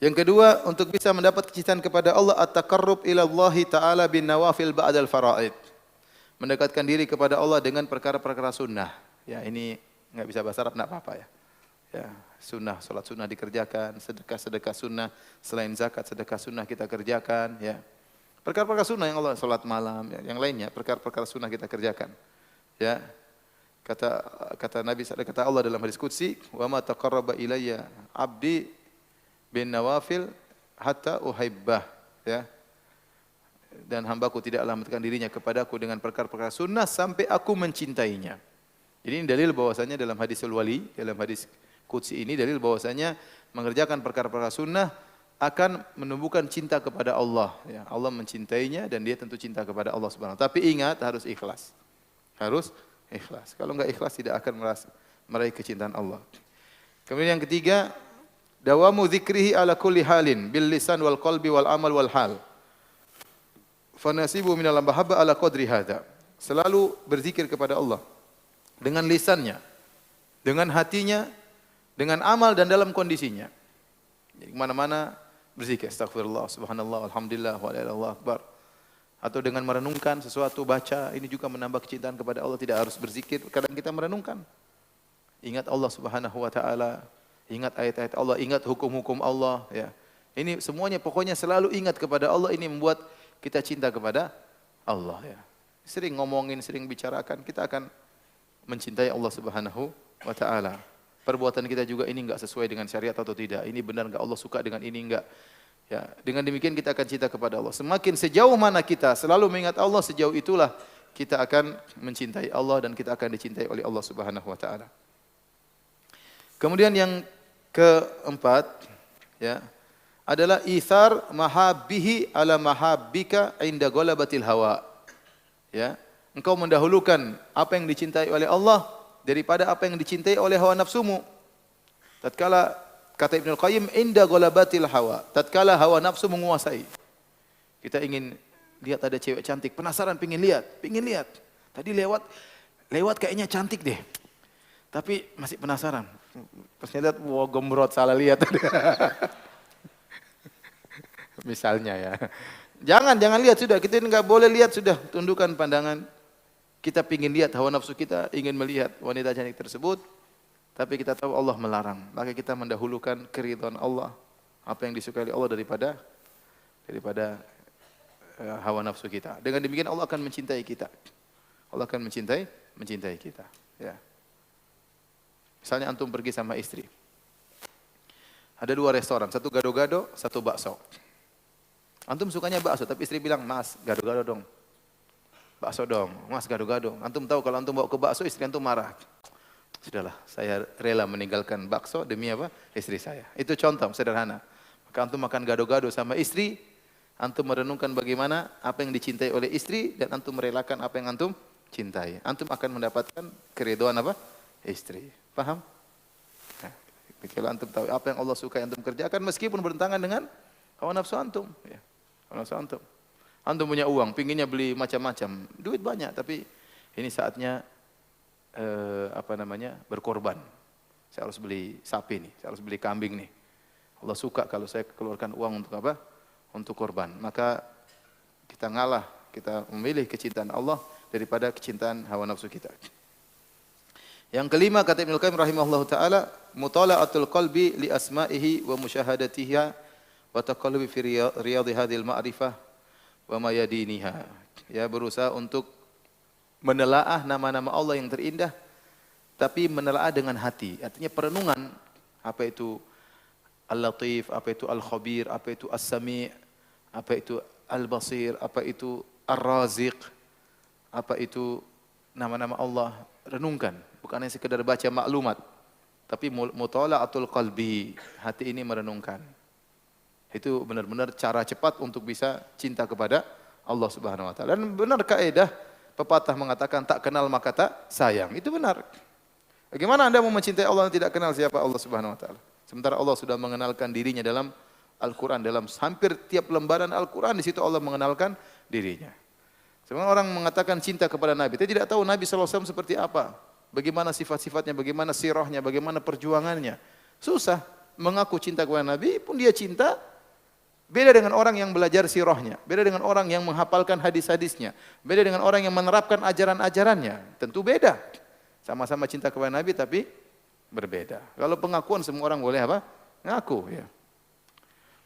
Yang kedua, untuk bisa mendapat kecintaan kepada Allah, at-taqarrub ila Allah Ta'ala bin nawafil ba'dal fara'id. Mendekatkan diri kepada Allah dengan perkara-perkara sunnah. Ya, ini enggak bisa bahasa Arab, enggak apa-apa ya. Ya, sunnah, salat sunnah dikerjakan, sedekah-sedekah sunnah, selain zakat, sedekah sunnah kita kerjakan, ya. Perkara-perkara sunnah yang Allah, salat malam, ya, yang lainnya, perkara-perkara sunnah kita kerjakan. Ya. Kata Nabi, kata Allah dalam hadis qudsi, "Wa ma taqarraba ilayya 'abdi bin nawafil hatta uhibbah." Ya. Dan hambaku tidaklah mendekatkan dirinya kepadaku dengan perkara-perkara sunnah sampai aku mencintainya. Jadi ini dalil bahwasanya dalam hadisul wali, dalam hadis qudsi ini dalil bahwasanya mengerjakan perkara-perkara sunnah akan menumbuhkan cinta kepada Allah. Ya, Allah mencintainya dan dia tentu cinta kepada Allah Subhanahu wa taala. Tapi ingat harus ikhlas. Harus ikhlas. Kalau enggak ikhlas tidak akan meraih kecintaan Allah. Kemudian yang ketiga, dawamu dzikrihi ala kulli halin bil lisan wal qalbi wal amal wal hal. Fa nasibu minal mahabbah ala qadri hadza. Selalu berzikir kepada Allah dengan lisannya, dengan hatinya, dengan amal dan dalam kondisinya. Jadi mana-mana berzikir, astagfirullah, subhanallah, alhamdulillah, wa la ilaha illallah akbar. Atau dengan merenungkan sesuatu, baca, ini juga menambah kecintaan kepada Allah, tidak harus berzikir, kadang kita merenungkan. Ingat Allah Subhanahu wa taala, ingat ayat-ayat Allah, ingat hukum-hukum Allah, ya. Ini semuanya pokoknya selalu ingat kepada Allah, ini membuat kita cinta kepada Allah, ya. Sering ngomongin, sering bicarakan, kita akan mencintai Allah Subhanahu wa taala. Perbuatan kita juga ini enggak sesuai dengan syariat atau tidak. Ini benar enggak, Allah suka dengan ini enggak. Ya, dengan demikian kita akan cinta kepada Allah. Semakin sejauh mana kita selalu mengingat Allah, sejauh itulah kita akan mencintai Allah dan kita akan dicintai oleh Allah Subhanahu wa taala. Kemudian yang keempat, ya, adalah itsar mahabbihi ala mahabbika inda ghalabatil hawa. Ya, engkau mendahulukan apa yang dicintai oleh Allah daripada apa yang dicintai oleh hawa nafsumu. Tatkala kata Ibnu Qayyim, inda ghalabatil hawa, tatkala hawa nafsu menguasai. Kita ingin lihat ada cewek cantik, penasaran pingin lihat. Tadi lewat kayaknya cantik deh. Tapi masih penasaran. Pas lihat, wah gembrot, salah lihat. Misalnya ya. Jangan lihat sudah, kita enggak boleh lihat sudah, tundukkan pandangan. Kita ingin lihat, hawa nafsu kita ingin melihat wanita cantik tersebut, tapi kita tahu Allah melarang. Maka kita mendahulukan keridhaan Allah, apa yang disukai oleh Allah daripada hawa nafsu kita. Dengan demikian Allah akan mencintai kita. Allah akan mencintai kita. Ya. Misalnya antum pergi sama istri. Ada 2 restoran, satu gado-gado, satu bakso. Antum sukanya bakso, tapi istri bilang, "Mas, gado-gado dong." Bakso dong, Mas gado-gado. Antum tahu kalau antum bawa ke bakso, istri antum marah. Sudahlah, saya rela meninggalkan bakso demi apa? Istri saya. Itu contoh sederhana. Maka antum makan gado-gado sama istri, antum merenungkan bagaimana apa yang dicintai oleh istri dan antum merelakan apa yang antum cintai. Antum akan mendapatkan keridhaan apa? Istri. Paham? Nah, kalau antum tahu apa yang Allah suka yang antum kerjakan meskipun bertentangan dengan hawa nafsu antum, ya. Hawa nafsu antum. Antum punya uang, pinginnya beli macam-macam, duit banyak, tapi ini saatnya berkorban. Saya harus beli sapi nih, saya harus beli kambing nih. Allah suka kalau saya keluarkan uang untuk apa? Untuk korban. Maka kita ngalah, kita memilih kecintaan Allah daripada kecintaan hawa nafsu kita. Yang kelima kata Ibnu Qayyim rahimahullahu taala, mutala'atul qalbi li asma'ihi wa musyahadatiha wa taqallubi fi riyadhi hadhil ma'rifah wa mayadiniha. Ya, berusaha untuk menelaah nama-nama Allah yang terindah, tapi menelaah dengan hati. Artinya perenungan, apa itu Al-Latif, apa itu Al-Khabir, apa itu As-Sami', apa itu Al-Basir, apa itu Ar-Raziq, apa itu nama-nama Allah. Renungkan, bukan hanya sekedar baca maklumat, tapi mutala'atul qalbi, hati ini merenungkan. Itu benar-benar cara cepat untuk bisa cinta kepada Allah Subhanahu wa taala. Dan benar kaidah pepatah mengatakan tak kenal maka tak sayang. Itu benar. Bagaimana Anda mau mencintai Allah yang tidak kenal siapa Allah Subhanahu wa taala? Sementara Allah sudah mengenalkan dirinya dalam Al-Qur'an, dalam hampir tiap lembaran Al-Qur'an di situ Allah mengenalkan dirinya. Sebenarnya orang mengatakan cinta kepada Nabi, dia tidak tahu Nabi SAW seperti apa, bagaimana sifat-sifatnya, bagaimana sirahnya, bagaimana perjuangannya. Susah mengaku cinta kepada Nabi pun dia cinta. Beda dengan orang yang belajar sirahnya, beda dengan orang yang menghafalkan hadis-hadisnya, beda dengan orang yang menerapkan ajaran-ajarannya. Tentu beda. Sama-sama cinta kepada Nabi tapi berbeda. Kalau pengakuan semua orang boleh apa? Ngaku, ya.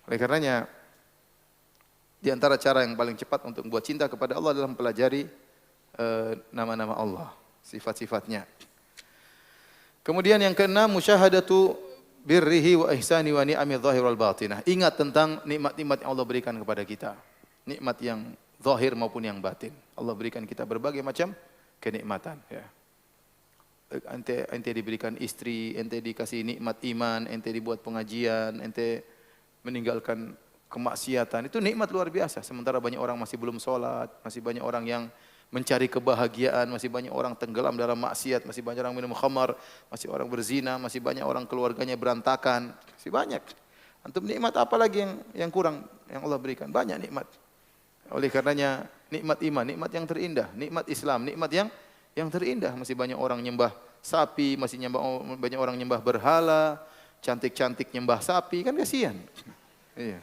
Oleh karenanya di antara cara yang paling cepat untuk membuat cinta kepada Allah adalah mempelajari nama-nama Allah, sifat-sifatnya. Kemudian yang keenam, musyahadatu birrihi wa ihsani wa ni'ami dhahir wal batinah. Ingat tentang nikmat-nikmat yang Allah berikan kepada kita. Nikmat yang zahir maupun yang batin. Allah berikan kita berbagai macam kenikmatan, ya. Ente diberikan istri, ente dikasih nikmat iman, ente dibuat pengajian, ente meninggalkan kemaksiatan. Itu nikmat luar biasa. Sementara banyak orang masih belum sholat, masih banyak orang yang mencari kebahagiaan, masih banyak orang tenggelam dalam maksiat, masih banyak orang minum khamar, masih orang berzina, masih banyak orang keluarganya berantakan, masih banyak. Antum nikmat apa lagi yang kurang yang Allah berikan? Banyak nikmat. Oleh karenanya nikmat iman, nikmat yang terindah, nikmat Islam, nikmat yang terindah. Masih banyak orang nyembah sapi, masih banyak orang nyembah berhala, cantik-cantik nyembah sapi, kan kasihan. Iya.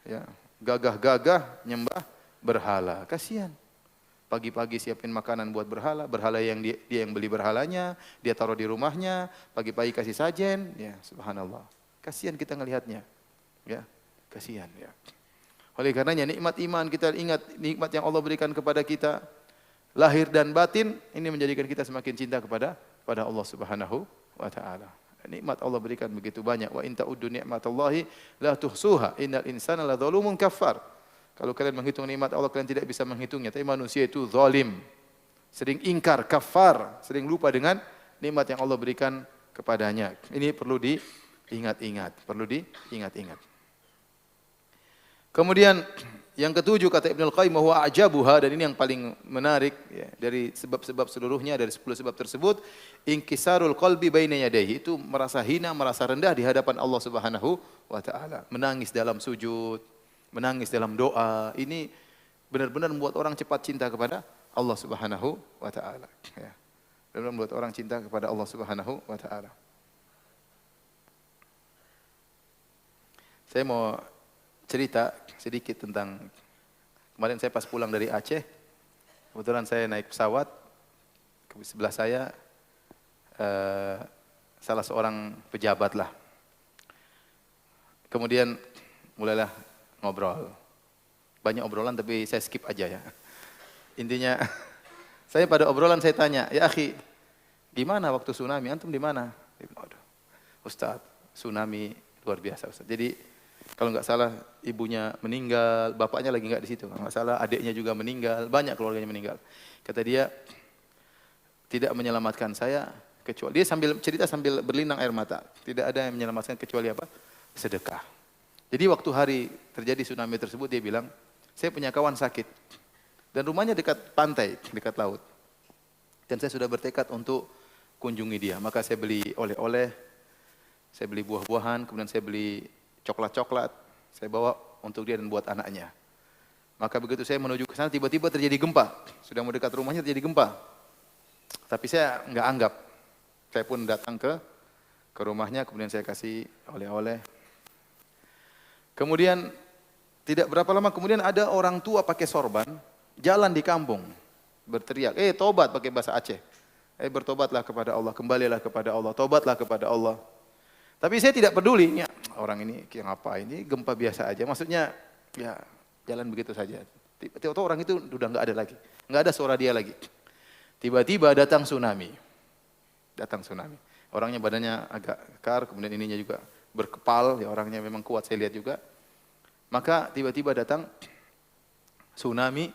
Ya, gagah-gagah nyembah berhala, kasihan. Pagi-pagi siapin makanan buat berhala, berhala yang dia yang beli berhalanya, dia taruh di rumahnya, pagi-pagi kasih sajen, ya subhanallah. Kasihan kita ngelihatnya. Ya, kasihan, ya. Oleh karenanya nikmat iman kita ingat, nikmat yang Allah berikan kepada kita lahir dan batin, ini menjadikan kita semakin cinta kepada Allah Subhanahu wa taala. Nikmat Allah berikan begitu banyak. Wa in ta'uddu ni'matallahi la tuhsuha, innal insana ladzalumun kafar. Kalau kalian menghitung nikmat Allah, kalian tidak bisa menghitungnya. Tapi manusia itu zalim, sering ingkar, kafar, sering lupa dengan nikmat yang Allah berikan kepadanya. Ini perlu diingat-ingat, perlu diingat-ingat. Kemudian yang ketujuh kata Ibnu Qayyim, bahwa ajabuha, dan ini yang paling menarik ya, dari sebab-sebab seluruhnya, dari 10 sebab tersebut, inkisarul qalbi baina yadayhi, itu merasa hina, merasa rendah di hadapan Allah Subhanahu wa taala, menangis dalam sujud, menangis dalam doa. Ini benar-benar membuat orang cepat cinta kepada Allah Subhanahu wa taala, ya. Benar-benar membuat orang cinta kepada Allah Subhanahu wa taala. Saya mau cerita sedikit tentang kemarin saya pas pulang dari Aceh, kebetulan saya naik pesawat, ke sebelah saya salah seorang pejabat lah. Kemudian mulailah ngobrol. Banyak obrolan tapi saya skip aja ya. Intinya saya pada obrolan saya tanya, "Ya akhi, gimana waktu tsunami? Antum di mana?" Aduh, Ustaz, tsunami luar biasa Ustaz. Jadi kalau nggak salah ibunya meninggal, bapaknya lagi nggak di situ. Kalau nggak salah adiknya juga meninggal, banyak keluarganya meninggal. Kata dia, tidak menyelamatkan saya kecuali, dia sambil cerita sambil berlinang air mata. Tidak ada yang menyelamatkan kecuali apa? Sedekah. Jadi waktu hari terjadi tsunami tersebut dia bilang, saya punya kawan sakit dan rumahnya dekat pantai, dekat laut. Dan saya sudah bertekad untuk kunjungi dia. Maka saya beli oleh-oleh, saya beli buah-buahan, kemudian saya beli coklat-coklat, saya bawa untuk dia dan buat anaknya. Maka begitu saya menuju ke sana, tiba-tiba terjadi gempa. Sudah mau dekat rumahnya terjadi gempa. Tapi saya nggak anggap. Saya pun datang ke rumahnya, kemudian saya kasih oleh-oleh. Kemudian tidak berapa lama kemudian ada orang tua pakai sorban, jalan di kampung, berteriak, tobat pakai bahasa Aceh. Bertobatlah kepada Allah, kembalilah kepada Allah, tobatlah kepada Allah. Tapi saya tidak peduli, ya, orang ini ngapain, ini gempa biasa aja. Maksudnya, ya jalan begitu saja. Tiba-tiba orang itu sudah nggak ada lagi, nggak ada suara dia lagi. Tiba-tiba datang tsunami. Orangnya badannya agak kekar, kemudian ininya juga berkepal, ya orangnya memang kuat saya lihat juga. Maka tiba-tiba datang tsunami,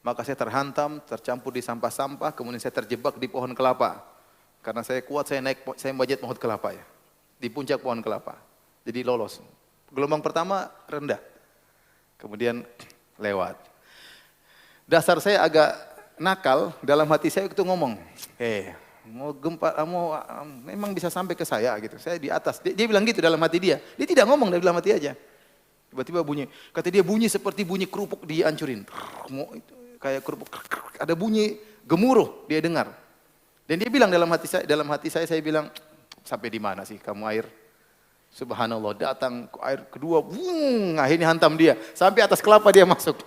maka saya terhantam, tercampur di sampah-sampah, kemudian saya terjebak di pohon kelapa. Karena saya kuat, saya manjat pohon kelapa ya. Di puncak pohon kelapa. Jadi lolos. Gelombang pertama rendah. Kemudian lewat. Dasar saya agak nakal, dalam hati saya itu ngomong, mau gempa, memang bisa sampai ke saya gitu. Saya di atas. Dia bilang gitu dalam hati dia. Dia tidak ngomong dalam hati aja. Tiba-tiba bunyi. Kata dia bunyi seperti bunyi kerupuk dihancurin. Kayak kerupuk. Ada bunyi gemuruh dia dengar. Dan dia bilang dalam hati saya bilang, sampai di mana sih kamu air? Subhanallah, datang air kedua, akhirnya hantam dia. Sampai atas kelapa dia masuk.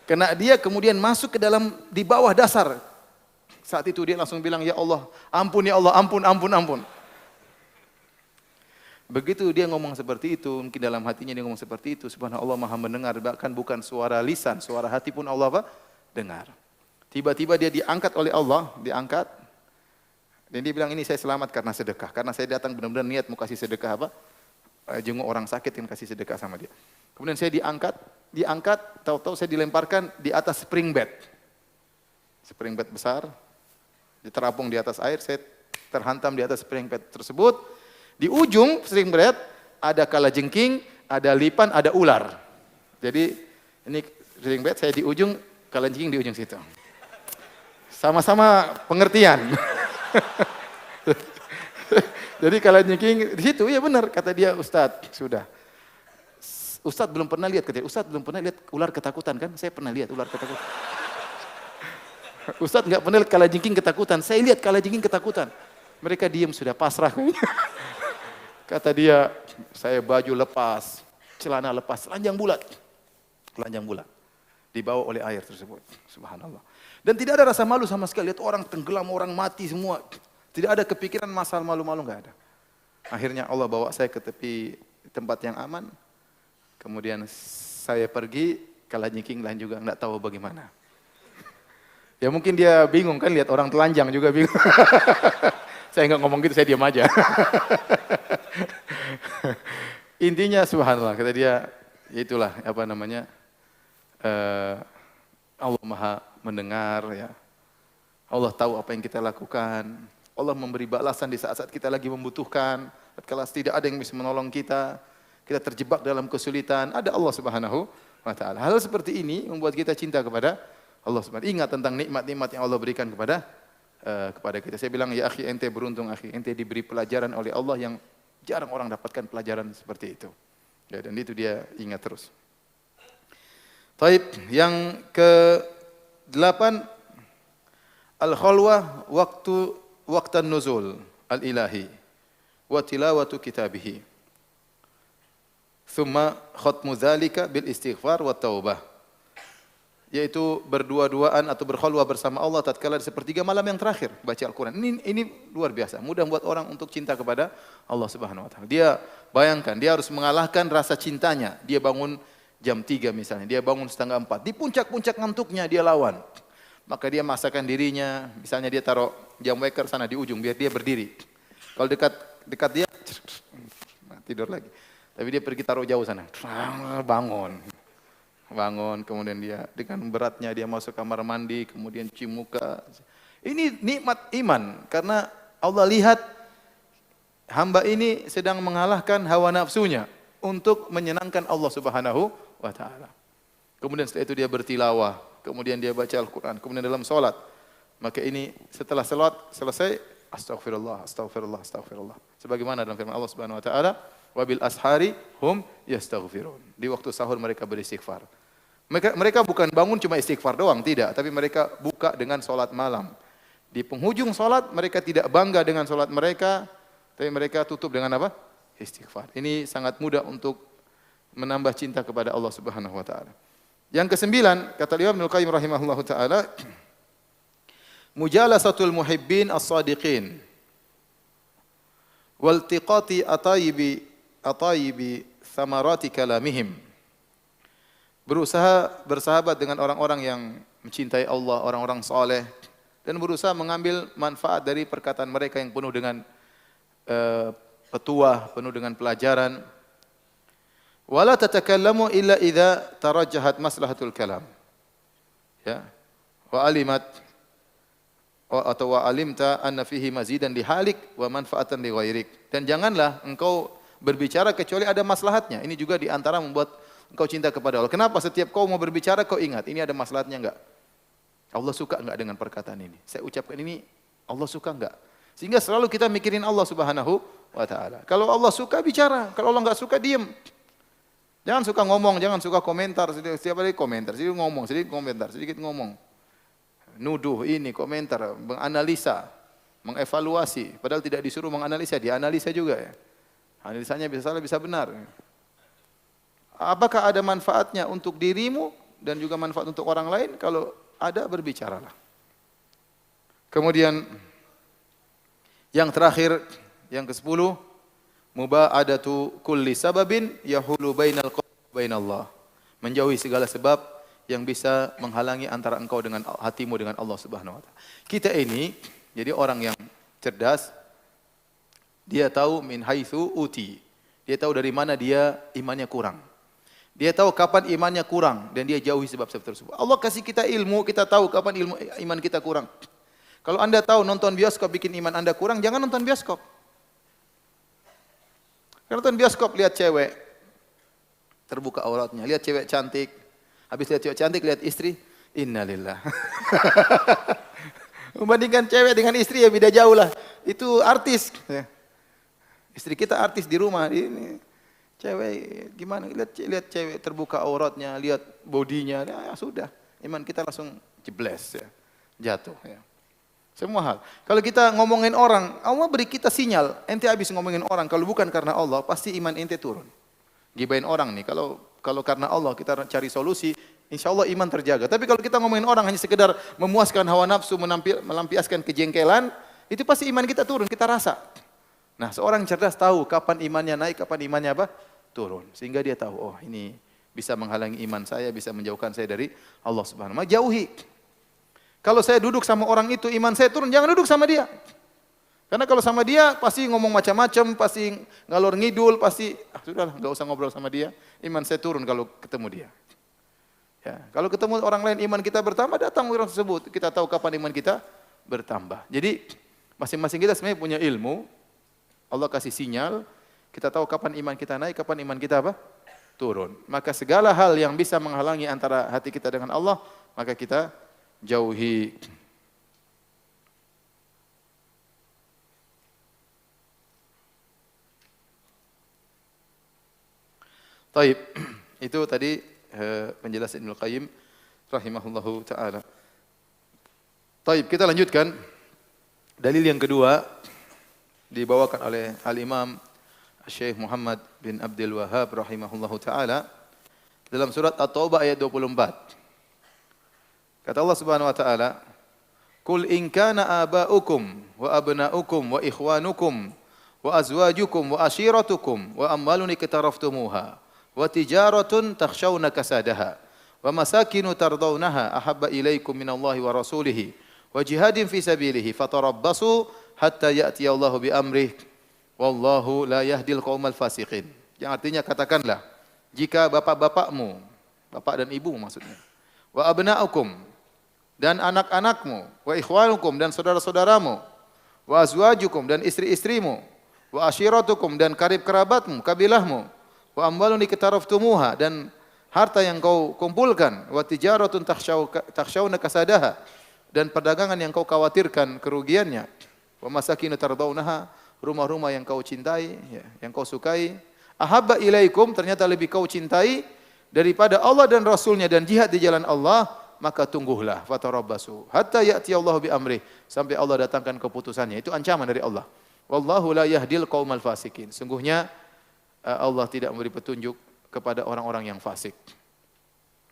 Kena dia kemudian masuk ke dalam, di bawah dasar. Saat itu dia langsung bilang, ya Allah, ampun ya Allah, ampun. Begitu dia ngomong seperti itu, mungkin dalam hatinya dia ngomong seperti itu, subhanallah maha mendengar, bahkan bukan suara lisan, suara hati pun Allah dengar. Tiba-tiba dia diangkat oleh Allah, dan dia bilang ini saya selamat karena sedekah, karena saya datang benar-benar niat mau kasih sedekah jenguk orang sakit dan kasih sedekah sama dia. Kemudian saya diangkat, tahu-tahu saya dilemparkan di atas spring bed besar, diterapung di atas air, saya terhantam di atas spring bed tersebut. Di ujung spring bed ada kalajengking, ada lipan, ada ular. Jadi ini spring bed, saya di ujung, kalajengking di ujung situ. Sama-sama pengertian. Jadi kalajengking di situ, ya benar kata dia, Ustadz, sudah. Ustadz belum pernah lihat, Ustadz belum pernah lihat ular ketakutan kan? Saya pernah lihat ular ketakutan. Ustadz nggak pernah lihat kalajengking ketakutan, saya lihat kalajengking ketakutan. Mereka diam sudah pasrah. Kata dia, saya baju lepas, celana lepas, telanjang bulat. Dibawa oleh air tersebut. Subhanallah. Dan tidak ada rasa malu sama sekali. Lihat orang tenggelam, orang mati semua. Tidak ada kepikiran masalah malu-malu, nggak ada. Akhirnya Allah bawa saya ke tepi tempat yang aman. Kemudian saya pergi, kalajengking lain juga nggak tahu bagaimana. Ya mungkin dia bingung kan, lihat orang telanjang juga bingung. Saya nggak ngomong gitu, saya diam aja. Intinya subhanallah, kata dia, itulah apa namanya, Allah maha mendengar ya. Allah tahu apa yang kita lakukan. Allah memberi balasan di saat-saat kita lagi membutuhkan. Kalau tidak ada yang bisa menolong kita, kita terjebak dalam kesulitan, ada Allah Subhanahu wa taala. Hal seperti ini membuat kita cinta kepada Allah Subhanahu. Ingat tentang nikmat-nikmat yang Allah berikan kepada kita. Saya bilang, ya akhi, ente beruntung akhi, ente diberi pelajaran oleh Allah yang jarang orang dapatkan pelajaran seperti itu. Ya, dan itu dia ingat terus. Taib, yang ke-8, al-khalwah waqtan nuzul al-ilahi wa tilawatu kitabihi. Thumma khatmu dzalika bil istighfar wa taubah. Yaitu berdua-duaan atau berkhalwah bersama Allah tatkala di sepertiga malam yang terakhir baca Al-Qur'an. Ini luar biasa. Mudah buat orang untuk cinta kepada Allah Subhanahu wa taala. Dia bayangkan, dia harus mengalahkan rasa cintanya. Dia bangun jam 3 misalnya, dia bangun setengah 4. Di puncak-puncak ngantuknya dia lawan. Maka dia masakkan dirinya, misalnya dia taruh jam waker sana di ujung biar dia berdiri. Kalau dekat dia tidur lagi. Tapi dia pergi taruh jauh sana. Bangun, kemudian dia dengan beratnya dia masuk kamar mandi, kemudian cium muka. Ini nikmat iman, karena Allah lihat hamba ini sedang mengalahkan hawa nafsunya. untuk menyenangkan Allah Subhanahu wa taala. Kemudian setelah itu dia bertilawah, kemudian dia baca Al-Qur'an, kemudian dalam salat. Maka ini setelah salat selesai, astaghfirullah, astaghfirullah, astaghfirullah. Sebagaimana dalam firman Allah Subhanahu wa taala, wabil ashari hum yastaghfirun. Di waktu sahur mereka beristighfar. Mereka bukan bangun cuma istighfar doang, tidak, tapi mereka buka dengan salat malam. Di penghujung salat mereka tidak bangga dengan salat mereka, tapi mereka tutup dengan apa? Istighfar. Ini sangat mudah untuk menambah cinta kepada Allah Subhanahu wa taala. Yang kesembilan, kata Imam Ibnu Qayyim rahimahullahu taala, mujalasatul muhibbin as-sadiqin wal tiqati atayibi thamarati kalamihim. Berusaha bersahabat dengan orang-orang yang mencintai Allah, orang-orang saleh, dan berusaha mengambil manfaat dari perkataan mereka yang penuh dengan petuah, penuh dengan pelajaran. Wala tatakallamu illa idza tarajjahat maslahatul kalam. Ya. Wa alimat atau wa alimta anna fihi mazidan lihalik wa manfaatan li ghairik. Dan janganlah engkau berbicara kecuali ada maslahatnya. Ini juga di antara membuat engkau cinta kepada Allah. Kenapa setiap kau mau berbicara kau ingat ini ada maslahatnya enggak? Allah suka enggak dengan perkataan ini? Saya ucapkan ini, Allah suka enggak? Sehingga selalu kita mikirin Allah Subhanahu wa taala. Kalau Allah suka bicara, kalau Allah enggak suka diam. Jangan suka ngomong, jangan suka komentar, setiap hari komentar, sedikit ngomong, sedikit komentar, sedikit ngomong. Nuduh ini, komentar, menganalisa, mengevaluasi, padahal tidak disuruh menganalisa, dia analisa juga ya. Analisanya bisa salah, bisa benar. Apakah ada manfaatnya untuk dirimu dan juga manfaat untuk orang lain? Kalau ada, berbicaralah. Kemudian yang terakhir, yang ke-10, muba'adatu kulli sababin yahulu bainal qalbi wa bainallah. Menjauhi segala sebab yang bisa menghalangi antara engkau dengan hatimu dengan Allah Subhanahu wa taala. Kita ini jadi orang yang cerdas. Dia tahu min haitsu uti. Dia tahu dari mana dia imannya kurang. Dia tahu kapan imannya kurang dan dia jauhi sebab-sebab tersebut. Allah kasih kita ilmu, kita tahu kapan iman kita kurang. Kalau Anda tahu nonton bioskop bikin iman Anda kurang, jangan nonton bioskop. Kalau nonton bioskop lihat cewek terbuka auratnya, lihat cewek cantik. Habis lihat cewek cantik lihat istri, innalillah. Membandingkan cewek dengan istri ya beda jauh lah. Itu artis. Istri kita artis di rumah ini. Cewek gimana? Lihat cewek terbuka auratnya, lihat bodinya, ya sudah. Iman kita langsung jebles ya. Jatuh ya. Semua hal. Kalau kita ngomongin orang, Allah beri kita sinyal. Ente habis ngomongin orang, kalau bukan karena Allah, pasti iman ente turun. Gibain orang nih, kalau karena Allah kita cari solusi, insya Allah iman terjaga. Tapi kalau kita ngomongin orang hanya sekedar memuaskan hawa nafsu, melampiaskan kejengkelan, itu pasti iman kita turun, kita rasa. Nah, seorang cerdas tahu kapan imannya naik, kapan imannya apa? Turun. Sehingga dia tahu, oh ini bisa menghalangi iman saya, bisa menjauhkan saya dari Allah Subhanahu wa taala. Jauhi. Kalau saya duduk sama orang itu, iman saya turun, jangan duduk sama dia. Karena kalau sama dia, pasti ngomong macam-macam, pasti ngalor ngidul, pasti, sudahlah, nggak usah ngobrol sama dia. Iman saya turun kalau ketemu dia. Ya, kalau ketemu orang lain, iman kita bertambah, datang orang tersebut. Kita tahu kapan iman kita bertambah. Jadi, masing-masing kita sebenarnya punya ilmu. Allah kasih sinyal, kita tahu kapan iman kita naik, kapan iman kita apa? Turun. Maka segala hal yang bisa menghalangi antara hati kita dengan Allah, maka kita jauhi. Taib. Itu tadi penjelasan Ibnu Qayyim rahimahullahu taala. Taib, kita lanjutkan. Dalil yang kedua dibawakan oleh Al-Imam Syekh Muhammad bin Abdul Wahhab rahimahullahu taala dalam surat At-Taubah ayat 24. Kata Allah Subhanahu wa taala, "Qul in kana aba'ukum wa abna'ukum wa ikhwanukum wa azwajukum wa ashiratukum wa amwalun iktaraftumuha wa tijaratun takhshawna kasadaha wa masakinu tardawnaha ahabba ilaikum minallahi wa rasulihi wa jihadin fi sabilihi fatarabbasu hatta ya'tiyallahu bi amrih wallahu la yahdil qaumal fasiqin." Yang artinya katakanlah, jika bapak-bapakmu, bapak dan ibu maksudnya, wa abna'ukum dan anak-anakmu, wa ikhwanukum dan saudara-saudaramu, wa azwajukum dan istri-istrimu, wa ashiratukum dan karib kerabatmu, kabilahmu, Wa amwalun iktaraftumuha, dan harta yang kau kumpulkan, wa tijaratun takhshawna kasadaha, dan perdagangan yang kau khawatirkan kerugiannya. Wa masakin tardawnaha, rumah-rumah yang kau cintai, ya, yang kau sukai. Ahabba ilaikum, ternyata lebih kau cintai daripada Allah dan Rasulnya dan jihad di jalan Allah, maka tungguhlah, fatarabbasu hatta ya'ti Allah bi amrih, sampai Allah datangkan keputusannya. Itu ancaman dari Allah. Wallahu la yahdil qaumal fasikin. Sungguhnya Allah tidak memberi petunjuk kepada orang-orang yang fasik.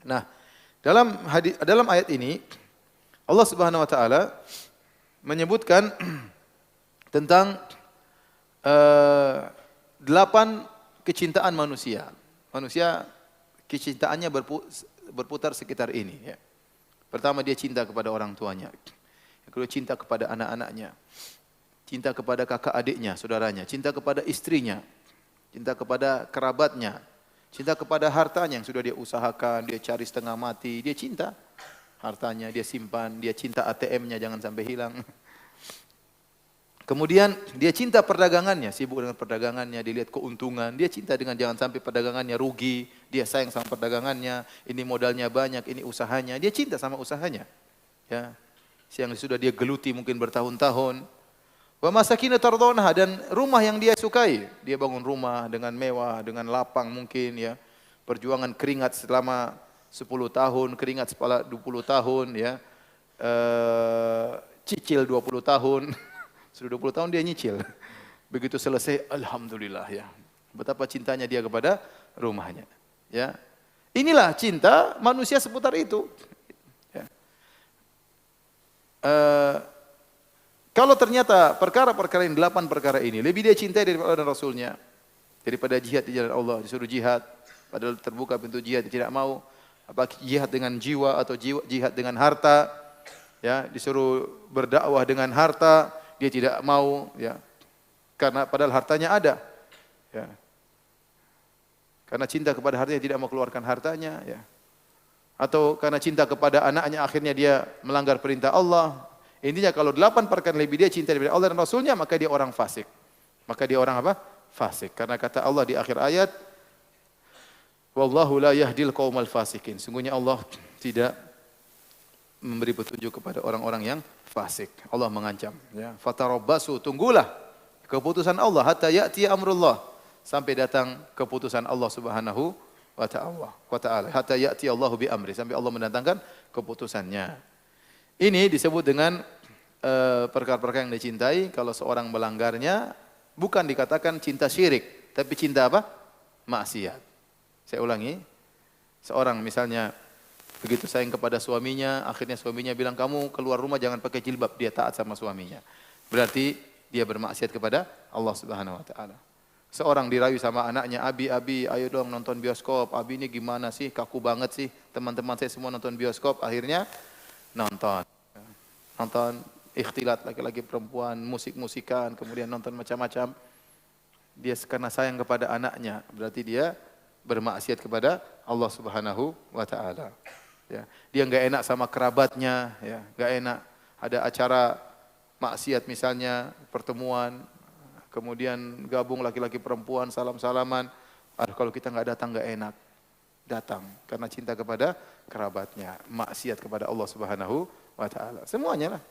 Nah, dalam ayat ini Allah Subhanahu wa taala menyebutkan tentang 8 kecintaan manusia. Manusia kecintaannya berputar sekitar ini, ya. Pertama, dia cinta kepada orang tuanya. Yang kedua, cinta kepada anak-anaknya. Cinta kepada kakak adiknya, saudaranya. Cinta kepada istrinya. Cinta kepada kerabatnya. Cinta kepada hartanya yang sudah dia usahakan, dia cari setengah mati, dia cinta hartanya, dia simpan, dia cinta ATM-nya jangan sampai hilang. Kemudian dia cinta perdagangannya, sibuk dengan perdagangannya, dilihat keuntungan, dia cinta dengan jangan sampai perdagangannya rugi, dia sayang sama perdagangannya, ini modalnya banyak, ini usahanya, dia cinta sama usahanya. Ya. Yang sudah dia geluti mungkin bertahun-tahun. Wa masakin tardawnaha, dan rumah yang dia sukai. Dia bangun rumah dengan mewah, dengan lapang mungkin, ya. Perjuangan keringat selama 10 tahun, keringat selama 20 tahun, ya. Cicil 20 tahun. Sudah 20 tahun dia nyicil. Begitu selesai, alhamdulillah, ya. Betapa cintanya dia kepada rumahnya, ya. Inilah cinta manusia seputar itu. Ya. Kalau ternyata perkara-perkara ini, 8 perkara ini, lebih dia cintai daripada Allah dan Rasulnya, daripada jihad di jalan Allah, disuruh jihad, padahal terbuka pintu jihad, dia tidak mau, apa jihad dengan jiwa atau jihad dengan harta, ya, disuruh berdakwah dengan harta, dia tidak mau, ya, karena padahal hartanya ada, ya, karena cinta kepada hartanya tidak mau keluarkan hartanya, ya, atau karena cinta kepada anaknya akhirnya dia melanggar perintah Allah. Intinya kalau 8 perkara lebih dia cinta daripada Allah dan Rasulnya, maka dia orang fasik. Maka dia orang apa? Fasik. Karena kata Allah di akhir ayat, wallahu la yahdil qaumal fasikin. Sungguhnya Allah tidak memberi petunjuk kepada orang-orang yang fasik. Allah mengancam, ya. Fatarabbasu, tunggulah keputusan Allah hatta ya'ti amrullah, sampai datang keputusan Allah Subhanahu wa ta'ala. Hatta ya'ti Allahu bi amri, sampai Allah mendatangkan keputusannya. Ini disebut dengan perkara-perkara yang dicintai. Kalau seorang melanggarnya, bukan dikatakan cinta syirik, tapi cinta apa? Maksiat. Saya ulangi, seorang misalnya begitu sayang kepada suaminya, akhirnya suaminya bilang, kamu keluar rumah jangan pakai jilbab, dia taat sama suaminya. Berarti dia bermaksiat kepada Allah Subhanahu wa taala. Seorang dirayu sama anaknya, Abi, ayo dong nonton bioskop. Abi ini gimana sih, kaku banget sih. Teman-teman saya semua nonton bioskop, akhirnya nonton ikhtilat laki-laki perempuan, musik-musikan, kemudian nonton macam-macam. Dia karena sayang kepada anaknya, berarti dia bermaksiat kepada Allah Subhanahu wa taala. Ya, dia enggak enak sama kerabatnya, ya, enggak enak ada acara maksiat misalnya, pertemuan, kemudian gabung laki-laki perempuan salam-salaman. Kalau kita enggak datang enggak enak. Datang karena cinta kepada kerabatnya, maksiat kepada Allah Subhanahu wa taala. Semuanya lah.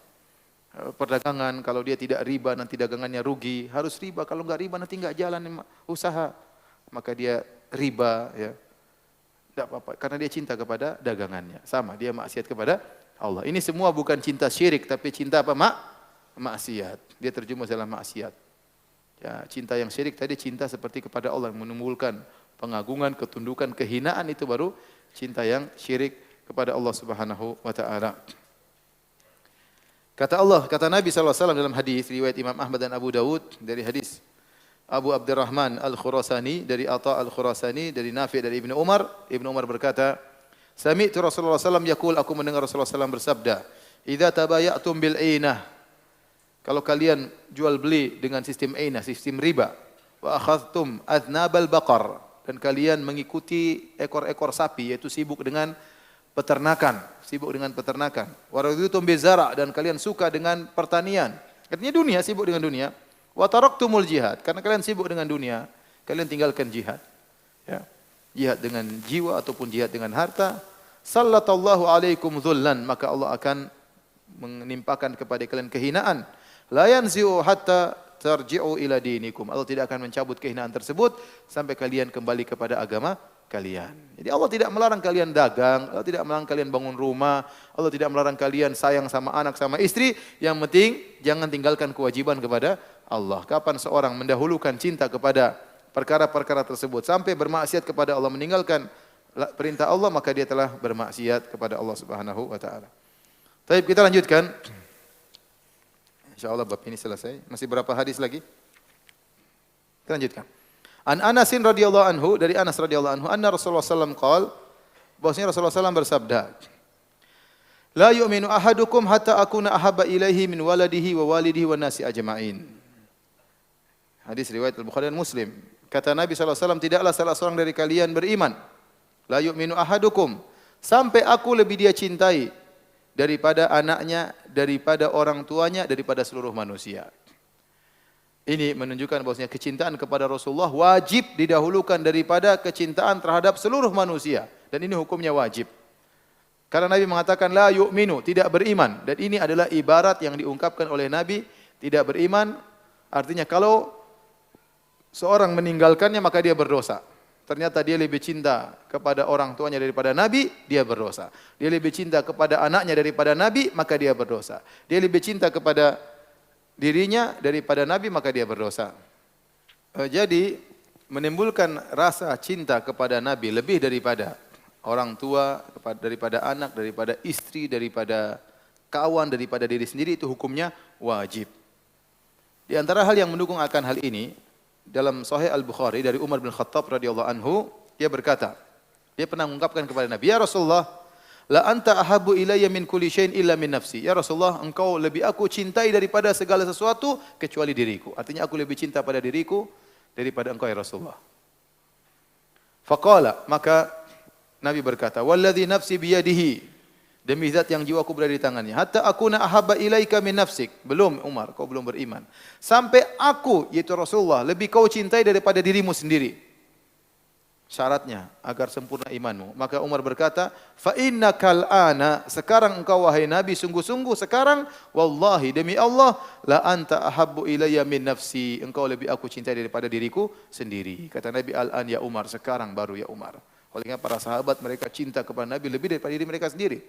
Perdagangan, kalau dia tidak riba nanti dagangannya rugi, harus riba. Kalau enggak riba nanti enggak jalan usaha. Maka dia riba, ya. Enggak apa-apa karena dia cinta kepada dagangannya. Sama, dia maksiat kepada Allah. Ini semua bukan cinta syirik tapi cinta apa? Maksiat. Dia terjerumus dalam maksiat. Ya, cinta yang syirik tadi cinta seperti kepada Allah yang menimbulkan pengagungan, ketundukan, kehinaan, itu baru cinta yang syirik kepada Allah Subhanahu wa taala. Kata Nabi SAW dalam hadis riwayat Imam Ahmad dan Abu Dawud dari hadis Abu Abdurrahman Al-Khurasani dari Atha Al-Khurasani dari Nafi' dari Ibnu Umar. Ibnu Umar berkata, sami'tu Rasulullah SAW yaqul, aku mendengar Rasulullah SAW bersabda, idza tabayatum bil ainah, kalau kalian jual beli dengan sistem ainah, sistem riba, wa akhadhtum adnabal baqar, dan kalian mengikuti ekor-ekor sapi, yaitu sibuk dengan peternakan, wa raditum bizara, dan kalian suka dengan pertanian, artinya dunia, sibuk dengan dunia, wa taraktumul jihad, karena kalian sibuk dengan dunia, kalian tinggalkan jihad. Ya. Jihad dengan jiwa ataupun jihad dengan harta, sallallahu alaikum dhullan, maka Allah akan menimpakan kepada kalian kehinaan. La yanzi'u hatta tarji'u ila dinikum. Allah tidak akan mencabut kehinaan tersebut sampai kalian kembali kepada agama kalian. Jadi Allah tidak melarang kalian dagang, Allah tidak melarang kalian bangun rumah, Allah tidak melarang kalian sayang sama anak, sama istri. Yang penting jangan tinggalkan kewajiban kepada Allah. Kapan seorang mendahulukan cinta kepada perkara-perkara tersebut sampai bermaksiat kepada Allah, meninggalkan perintah Allah, maka dia telah bermaksiat kepada Allah Subhanahu wa taala. Baik, kita lanjutkan. Insyaallah bab ini selesai. Masih berapa hadis lagi? Kita lanjutkan. An Anasin radhiyallahu anhu, dari Anas radhiyallahu anhu, anna Rasulullah sallallahu alaihi wasallam qaal, bahwasanya Rasulullah sallallahu bersabda, la yu'minu ahadukum hatta akuna ahabba ilaihi min waladihi wa walidihi wan nasi ajma'in. Hadis riwayat Al-Bukhari dan Muslim. Kata Nabi SAW, tidaklah salah seorang dari kalian beriman. La yu'minu ahadukum, sampai aku lebih dia cintai daripada anaknya, daripada orang tuanya, daripada seluruh manusia. Ini menunjukkan bahwasanya kecintaan kepada Rasulullah wajib didahulukan daripada kecintaan terhadap seluruh manusia. Dan ini hukumnya wajib. Karena Nabi mengatakan la yu'minu, tidak beriman. Dan ini adalah ibarat yang diungkapkan oleh Nabi, tidak beriman. Artinya kalau seorang meninggalkannya maka dia berdosa. Ternyata dia lebih cinta kepada orang tuanya daripada Nabi, dia berdosa. Dia lebih cinta kepada anaknya daripada Nabi, maka dia berdosa. Dia lebih cinta kepada dirinya daripada Nabi, maka dia berdosa. Jadi menimbulkan rasa cinta kepada Nabi lebih daripada orang tua, daripada anak, daripada istri, daripada kawan, daripada diri sendiri, itu hukumnya wajib. Di antara hal yang mendukung akan hal ini, dalam Sahih Al-Bukhari dari Umar bin Khattab radhiyallahu anhu, dia berkata, dia pernah mengungkapkan kepada Nabi, ya Rasulullah, la anta ahabbu ilayya min kulli syai'in illa min nafsi. Ya Rasulullah, engkau lebih aku cintai daripada segala sesuatu kecuali diriku. Artinya aku lebih cinta pada diriku daripada engkau ya Rasulullah. Faqala, maka Nabi berkata, walladzi nafsi biyadihi, demi zat yang jiwaku berada di tangannya, hatta akuna ahabba ilaika min nafsik. Belum Umar, kau belum beriman. Sampai aku, yaitu Rasulullah, lebih kau cintai daripada dirimu sendiri. Syaratnya agar sempurna imanmu. Maka Umar berkata, fa innakal ana, sekarang engkau wahai Nabi, sungguh-sungguh sekarang, wallahi demi Allah, la anta ahabbu ilayya min nafsi, engkau lebih aku cintai daripada diriku sendiri. Kata Nabi, al-an ya Umar, sekarang baru ya Umar. Olehnya para sahabat mereka cinta kepada Nabi lebih daripada diri mereka sendiri.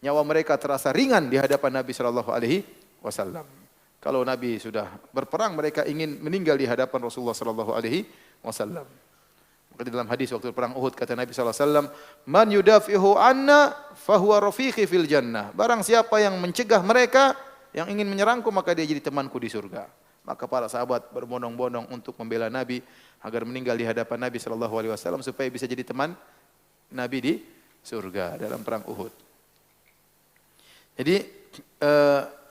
Nyawa mereka terasa ringan di hadapan Nabi sallallahu alaihi wasallam. Kalau Nabi sudah berperang, mereka ingin meninggal di hadapan Rasulullah sallallahu alaihi wasallam. Maka di dalam hadis waktu perang Uhud kata Nabi sallallahu alaihi wasallam, "Man yudafihu anna fahuwa rafiqi fil jannah." Barang siapa yang mencegah mereka yang ingin menyerangku, maka dia jadi temanku di surga. Maka para sahabat berbondong-bondong untuk membela Nabi agar meninggal di hadapan Nabi sallallahu alaihi wasallam supaya bisa jadi teman Nabi di surga dalam perang Uhud. Jadi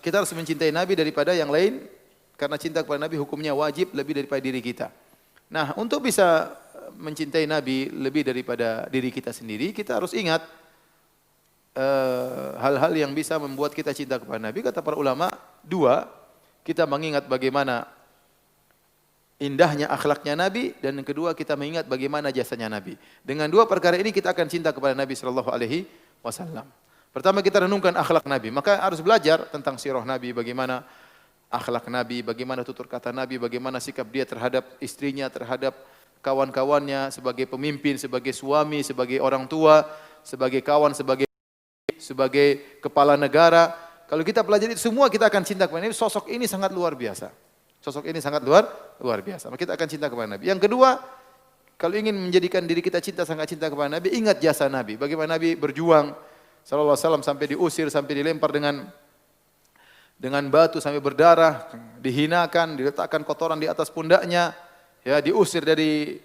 kita harus mencintai Nabi daripada yang lain, karena cinta kepada Nabi hukumnya wajib lebih daripada diri kita. Nah, untuk bisa mencintai Nabi lebih daripada diri kita sendiri, kita harus ingat hal-hal yang bisa membuat kita cinta kepada Nabi. Kata para ulama, dua, kita mengingat bagaimana indahnya akhlaknya Nabi, dan yang kedua kita mengingat bagaimana jasanya Nabi. Dengan dua perkara ini kita akan cinta kepada Nabi sallallahu alaihi wasallam. Pertama kita renungkan akhlak Nabi, maka harus belajar tentang sirah Nabi, bagaimana akhlak Nabi, bagaimana tutur kata Nabi, bagaimana sikap dia terhadap istrinya, terhadap kawan-kawannya, sebagai pemimpin, sebagai suami, sebagai orang tua, sebagai kawan, sebagai kepala negara. Kalau kita pelajari semua, kita akan cinta kepada Nabi. Sosok ini sangat luar biasa. Sosok ini sangat luar biasa. Maka kita akan cinta kepada Nabi. Yang kedua, kalau ingin menjadikan diri kita sangat cinta kepada Nabi, ingat jasa Nabi. Bagaimana Nabi berjuang sallallahu alaihi wasallam sampai diusir, sampai dilempar dengan batu sampai berdarah, dihinakan, diletakkan kotoran di atas pundaknya, ya, diusir dari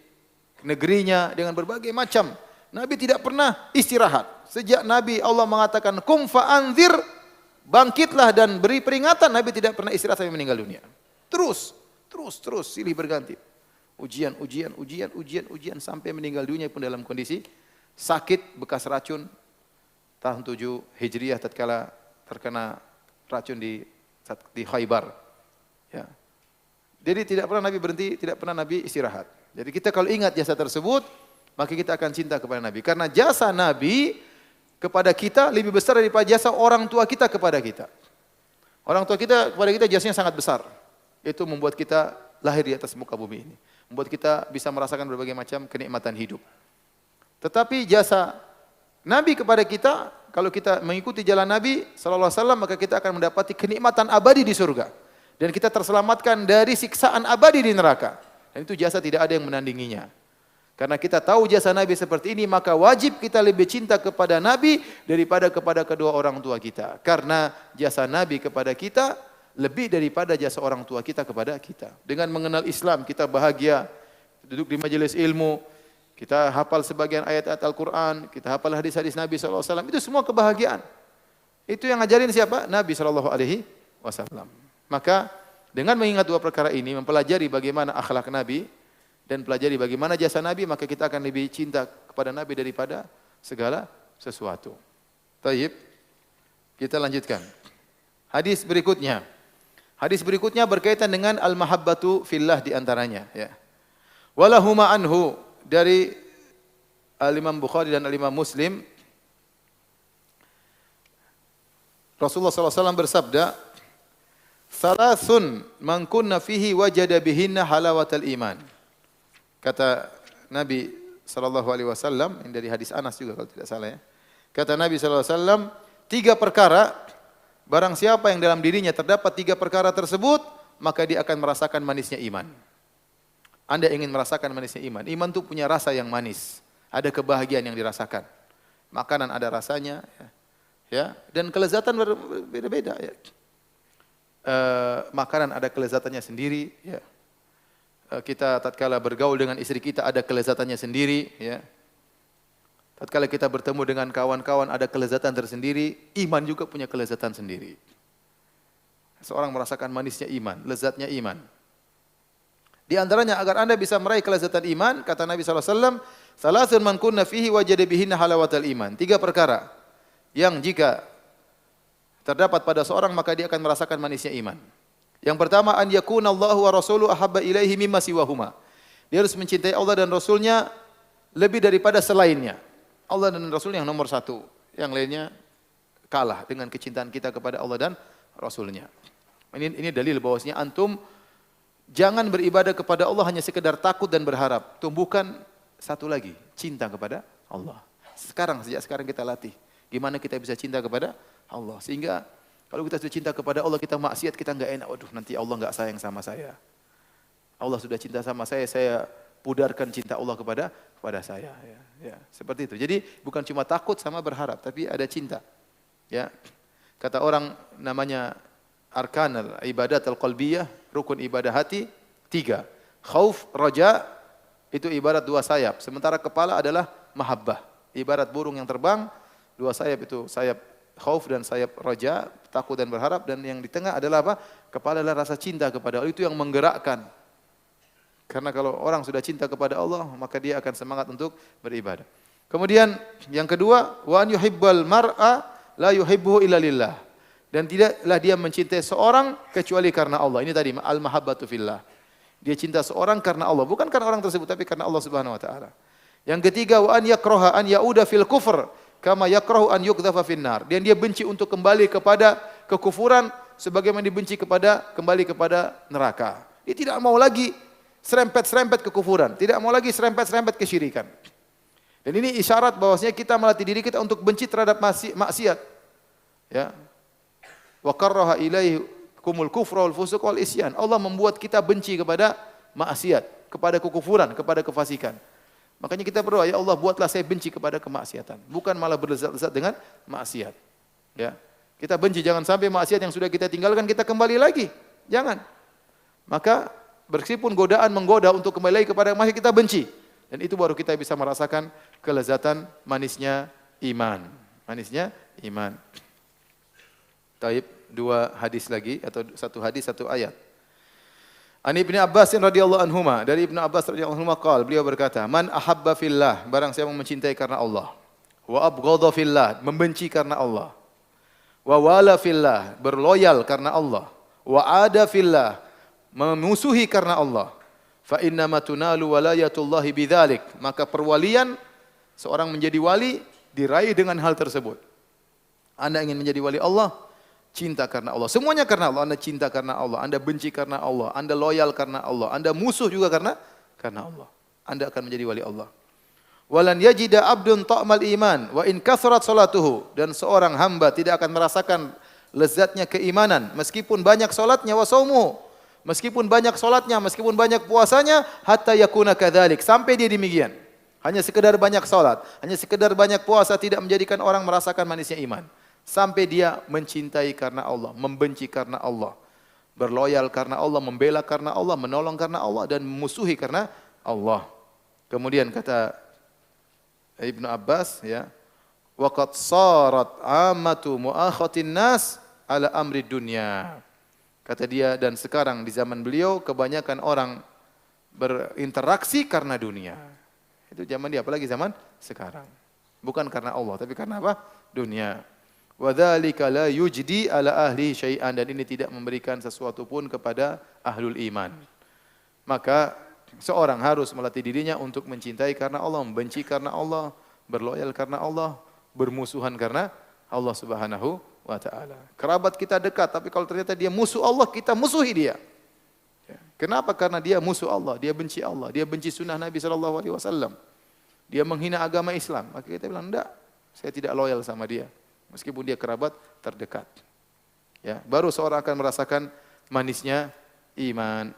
negerinya dengan berbagai macam. Nabi tidak pernah istirahat. Sejak Nabi Allah mengatakan kum fa'anzir, bangkitlah dan beri peringatan, Nabi tidak pernah istirahat sampai meninggal dunia. Terus silih berganti. Ujian sampai meninggal dunia pun dalam kondisi sakit bekas racun. Tahun 7 Hijriah tatkala terkena racun di Khaybar. Ya. Jadi tidak pernah Nabi berhenti, tidak pernah Nabi istirahat. Jadi kita kalau ingat jasa tersebut, maka kita akan cinta kepada Nabi. Karena jasa Nabi kepada kita lebih besar daripada jasa orang tua kita kepada kita. Orang tua kita kepada kita jasanya sangat besar. Itu membuat kita lahir di atas muka bumi ini. Membuat kita bisa merasakan berbagai macam kenikmatan hidup. Tetapi jasa Nabi kepada kita, kalau kita mengikuti jalan Nabi SAW, maka kita akan mendapati kenikmatan abadi di surga. Dan kita terselamatkan dari siksaan abadi di neraka. Dan itu jasa tidak ada yang menandinginya. Karena kita tahu jasa Nabi seperti ini, maka wajib kita lebih cinta kepada Nabi daripada kepada kedua orang tua kita. Karena jasa Nabi kepada kita lebih daripada jasa orang tua kita kepada kita. Dengan mengenal Islam, kita bahagia. Duduk di majelis ilmu, kita hafal sebagian ayat-ayat Al-Quran, kita hafal hadis-hadis Nabi SAW. Itu semua kebahagiaan. Itu yang ngajarin siapa? Nabi SAW. Maka dengan mengingat dua perkara ini, mempelajari bagaimana akhlak Nabi, dan pelajari bagaimana jasa Nabi, maka kita akan lebih cinta kepada Nabi daripada segala sesuatu. Taib. Kita lanjutkan. Hadis berikutnya. Hadis berikutnya berkaitan dengan al-mahabbatu fillah di antaranya. Ya. Walahuma anhu, dari Al-Imam Bukhari dan Al-Imam Muslim, Rasulullah SAW bersabda, "Thalathun man kunna fihi wajada bihinna halawatal iman." Kata Nabi SAW, ini dari hadis Anas juga kalau tidak salah ya. Kata Nabi SAW, 3 perkara, barang siapa yang dalam dirinya terdapat 3 perkara tersebut, maka dia akan merasakan manisnya iman. Anda ingin merasakan manisnya iman. Iman itu punya rasa yang manis. Ada kebahagiaan yang dirasakan. Makanan ada rasanya. Ya, dan kelezatan berbeda-beda. Ya. Makanan ada kelezatannya sendiri. Ya. Kita tatkala bergaul dengan istri kita ada kelezatannya sendiri. Ya. Tatkala kita bertemu dengan kawan-kawan ada kelezatan tersendiri. Iman juga punya kelezatan sendiri. Seorang merasakan manisnya iman, lezatnya iman. Di antaranya agar anda bisa meraih kelezatan iman, kata Nabi SAW, "Salasun man kunna fihi wajada bihinna halawatal iman." 3 perkara yang jika terdapat pada seorang maka dia akan merasakan manisnya iman. Yang pertama, an yakuna Allahu wa rasuluhu ahabba ilaihi mimma siwahuma. Dia harus mencintai Allah dan Rasulnya lebih daripada selainnya. Allah dan Rasulnya yang nomor 1. Yang lainnya kalah dengan kecintaan kita kepada Allah dan Rasulnya. Ini dalil bahwasanya antum jangan beribadah kepada Allah hanya sekedar takut dan berharap. Tumbuhkan satu lagi, cinta kepada Allah. Sejak sekarang kita latih. Gimana kita bisa cinta kepada Allah. Sehingga kalau kita sudah cinta kepada Allah, kita maksiat, kita enggak enak. Waduh, nanti Allah enggak sayang sama saya. Allah sudah cinta sama saya pudarkan cinta Allah kepada saya. Ya, seperti itu. Jadi bukan cuma takut sama berharap, tapi ada cinta. Ya, kata orang namanya arkanal ibadat al-qalbiyah, rukun ibadah hati 3. Khauf, raja, itu ibarat 2 sayap. Sementara kepala adalah mahabbah. Ibarat burung yang terbang, 2 sayap itu sayap khauf dan sayap raja, takut dan berharap, dan yang di tengah adalah apa? Kepala adalah rasa cinta kepada Allah. Itu yang menggerakkan. Karena kalau orang sudah cinta kepada Allah, maka dia akan semangat untuk beribadah. Kemudian yang kedua, wa an yuhibbal mar'a la yuhibbuhu illa lillah. Dan tidaklah dia mencintai seorang kecuali karena Allah. Ini tadi al-mahabbatu fillah. Dia cinta seorang karena Allah, bukan karena orang tersebut, tapi karena Allah Subhanahu wa taala. Yang ketiga, wa an yakraha an yauda fil kufr kama yakrahu an yuqdhafa finnar. Dan dia benci untuk kembali kepada kekufuran sebagaimana dibenci kembali kepada neraka. Dia tidak mau lagi serempet-serempet kekufuran, tidak mau lagi serempet-serempet kesyirikan. Dan ini isyarat bahwasanya kita melatih diri kita untuk benci terhadap maksiat. Ya. Wa karraha ilaikumul kufra wal fusuq wal isyan. Allah membuat kita benci kepada maksiat, kepada kekufuran, kepada kefasikan. Makanya kita berdoa, ya Allah buatlah saya benci kepada kemaksiatan, bukan malah berlezat-lezat dengan maksiat. Ya. Kita benci, jangan sampai maksiat yang sudah kita tinggalkan kita kembali lagi. Jangan. Maka meskipun godaan menggoda untuk kembali lagi kepada maksiat, kita benci. Dan itu baru kita bisa merasakan kelezatan manisnya iman. Manisnya iman. Taib, 2 hadis lagi atau 1 hadis 1 ayat. An Ibnu Abbas radhiyallahu anhuma, dari Ibnu Abbas radhiyallahu anhuma qaal, beliau berkata, "Man ahabba fillah, barang siapa mencintai karena Allah, wa abghadha fillah, membenci karena Allah, wa wala fillah, berloyal karena Allah, wa ada fillah, memusuhi karena Allah, fa innama tunalu walayatullahi bidzalik. Maka perwalian seorang menjadi wali diraih dengan hal tersebut. Anda ingin menjadi wali Allah, cinta karena Allah. Semuanya karena Allah. Anda cinta karena Allah, Anda benci karena Allah, Anda loyal karena Allah, Anda musuh juga karena Allah. Anda akan menjadi wali Allah. Walan yajida abdun ta'mal iman wa in kathrat salatuhu. Dan seorang hamba tidak akan merasakan lezatnya keimanan meskipun banyak salatnya, wa saumu, meskipun banyak salatnya, meskipun banyak puasanya, hatta yakuna kadzalik, sampai dia demikian. Hanya sekedar banyak salat, hanya sekedar banyak puasa tidak menjadikan orang merasakan manisnya iman. Sampai dia mencintai karena Allah, membenci karena Allah, berloyal karena Allah, membela karena Allah, menolong karena Allah, dan memusuhi karena Allah. Kemudian kata Ibnu Abbas, ya, waqad sarat amatu muakhatin nas ala amri dunya. Kata dia, dan sekarang di zaman beliau kebanyakan orang berinteraksi karena dunia. Itu zaman dia, apalagi zaman sekarang. Bukan karena Allah, tapi karena apa? Dunia. Wa dzalika la yujdi ala ahli syai'an, dan ini tidak memberikan sesuatu pun kepada ahlul iman. Maka seorang harus melatih dirinya untuk mencintai karena Allah, membenci karena Allah, berloyal karena Allah, bermusuhan karena Allah Subhanahu wa taala. Kerabat kita dekat, tapi kalau ternyata dia musuh Allah, kita musuhi dia. Kenapa? Karena dia musuh Allah, dia benci sunnah Nabi SAW. Dia menghina agama Islam. Maka kita bilang, enggak, saya tidak loyal sama dia. Meskipun dia kerabat terdekat. Ya, baru seorang akan merasakan manisnya iman.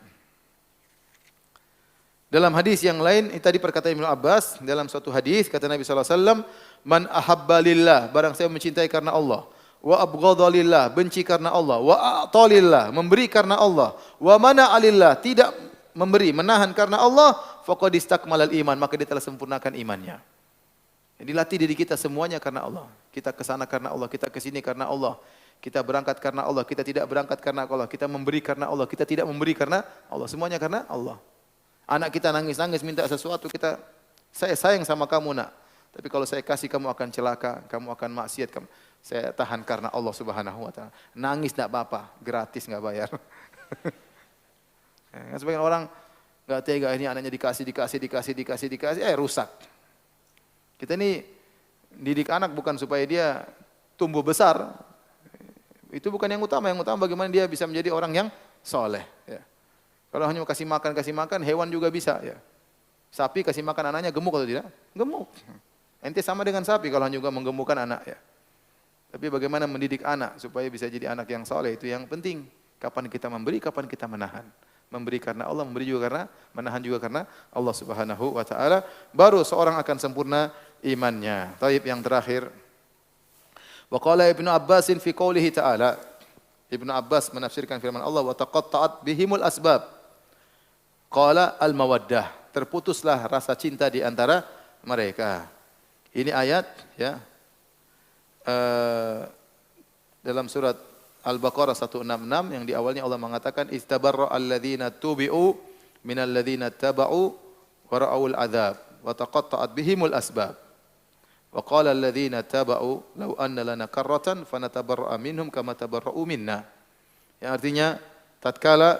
Dalam hadis yang lain, ini tadi perkataan Ibnu Abbas, dalam suatu hadis kata Nabi SAW, man ahabba lillah, barang saya mencintai karena Allah, wa abghadha lillah, benci karena Allah, wa a'ta lillah, memberi karena Allah, wa mana'a lillah, tidak memberi, menahan karena Allah, faqad istakmalal iman, maka dia telah sempurnakan imannya. Jadi latih diri kita semuanya karena Allah. Kita ke sana karena Allah, kita ke sini karena Allah. Kita berangkat karena Allah, kita tidak berangkat karena Allah. Kita memberi karena Allah, kita tidak memberi karena Allah. Semuanya karena Allah. Anak kita nangis-nangis minta sesuatu, saya sayang sama kamu nak. Tapi kalau saya kasih kamu akan celaka, kamu akan maksiat. Saya tahan karena Allah Subhanahu wa taala. Nangis enggak apa-apa, gratis enggak bayar. Sebagian orang enggak tega, ini anaknya dikasih, rusak. Kita ini didik anak bukan supaya dia tumbuh besar. Itu bukan yang utama bagaimana dia bisa menjadi orang yang soleh. Ya. Kalau hanya kasih makan, hewan juga bisa. Ya. Sapi kasih makan anaknya gemuk atau tidak? Gemuk. Ente sama dengan sapi kalau hanya juga menggemukkan anak. Ya. Tapi bagaimana mendidik anak supaya bisa jadi anak yang soleh, itu yang penting. Kapan kita memberi, kapan kita menahan. Memberi karena Allah, memberi juga karena, menahan juga karena Allah Subhanahu wa taala. Baru seorang akan sempurna imannya. Taib yang terakhir. Wa qala Ibnu Abbasin fi qoulihi ta'ala. Ibnu Abbas menafsirkan firman Allah, wa taqatta'at bihimul asbab. Qala al-mawaddah, terputuslah rasa cinta di antara mereka. Ini ayat, ya, dalam surat Al-Baqarah 166 yang di awalnya Allah mengatakan istabarra alladzina tubi'u minal ladzina taba'u wa ra'awul adzab wa taqatta'at bihimul asbab. Wa qala alladzina taba'u law anna lana karratan fanatabarra'a minhum kama tabarra'u minna. Yang artinya tatkala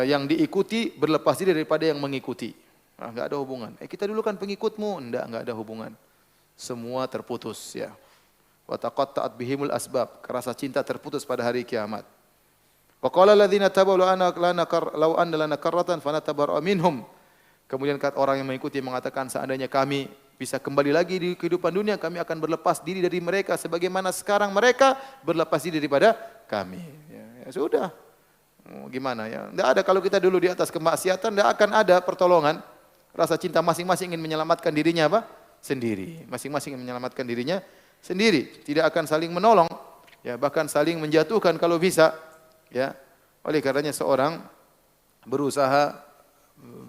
yang diikuti berlepas diri daripada yang mengikuti. Enggak ada hubungan. Kita dulu kan pengikutmu, enggak ada hubungan. Semua terputus, ya. Wa taqatta'at bihimul asbab, rasa cinta terputus pada hari kiamat. Wa qala alladziina tabawu law anna lana karratan fanatabarra minhum. Kemudian kata orang yang mengikuti mengatakan, seandainya kami bisa kembali lagi di kehidupan dunia, kami akan berlepas diri dari mereka sebagaimana sekarang mereka berlepas diri daripada kami. Ya sudah. Gimana ya? Tidak ada, kalau kita dulu di atas kemaksiatan, tidak akan ada pertolongan. Rasa cinta masing-masing ingin menyelamatkan dirinya apa? Sendiri. Masing-masing ingin menyelamatkan dirinya sendiri. Tidak akan saling menolong, ya, bahkan saling menjatuhkan kalau bisa. Ya. Oleh karenanya seorang berusaha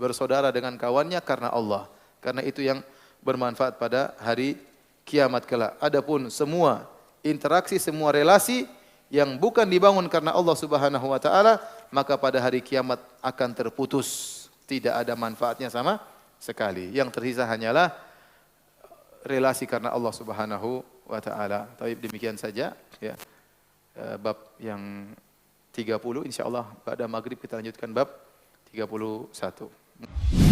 bersaudara dengan kawannya karena Allah. Karena itu yang bermanfaat pada hari kiamat kelak. Adapun semua interaksi, semua relasi yang bukan dibangun karena Allah Subhanahu wa taala, maka pada hari kiamat akan terputus. Tidak ada manfaatnya sama sekali. Yang tersisa hanyalah relasi karena Allah Subhanahu wa taala. Baik, demikian saja, ya. Bab yang 30 insyaallah pada maghrib kita lanjutkan bab 31.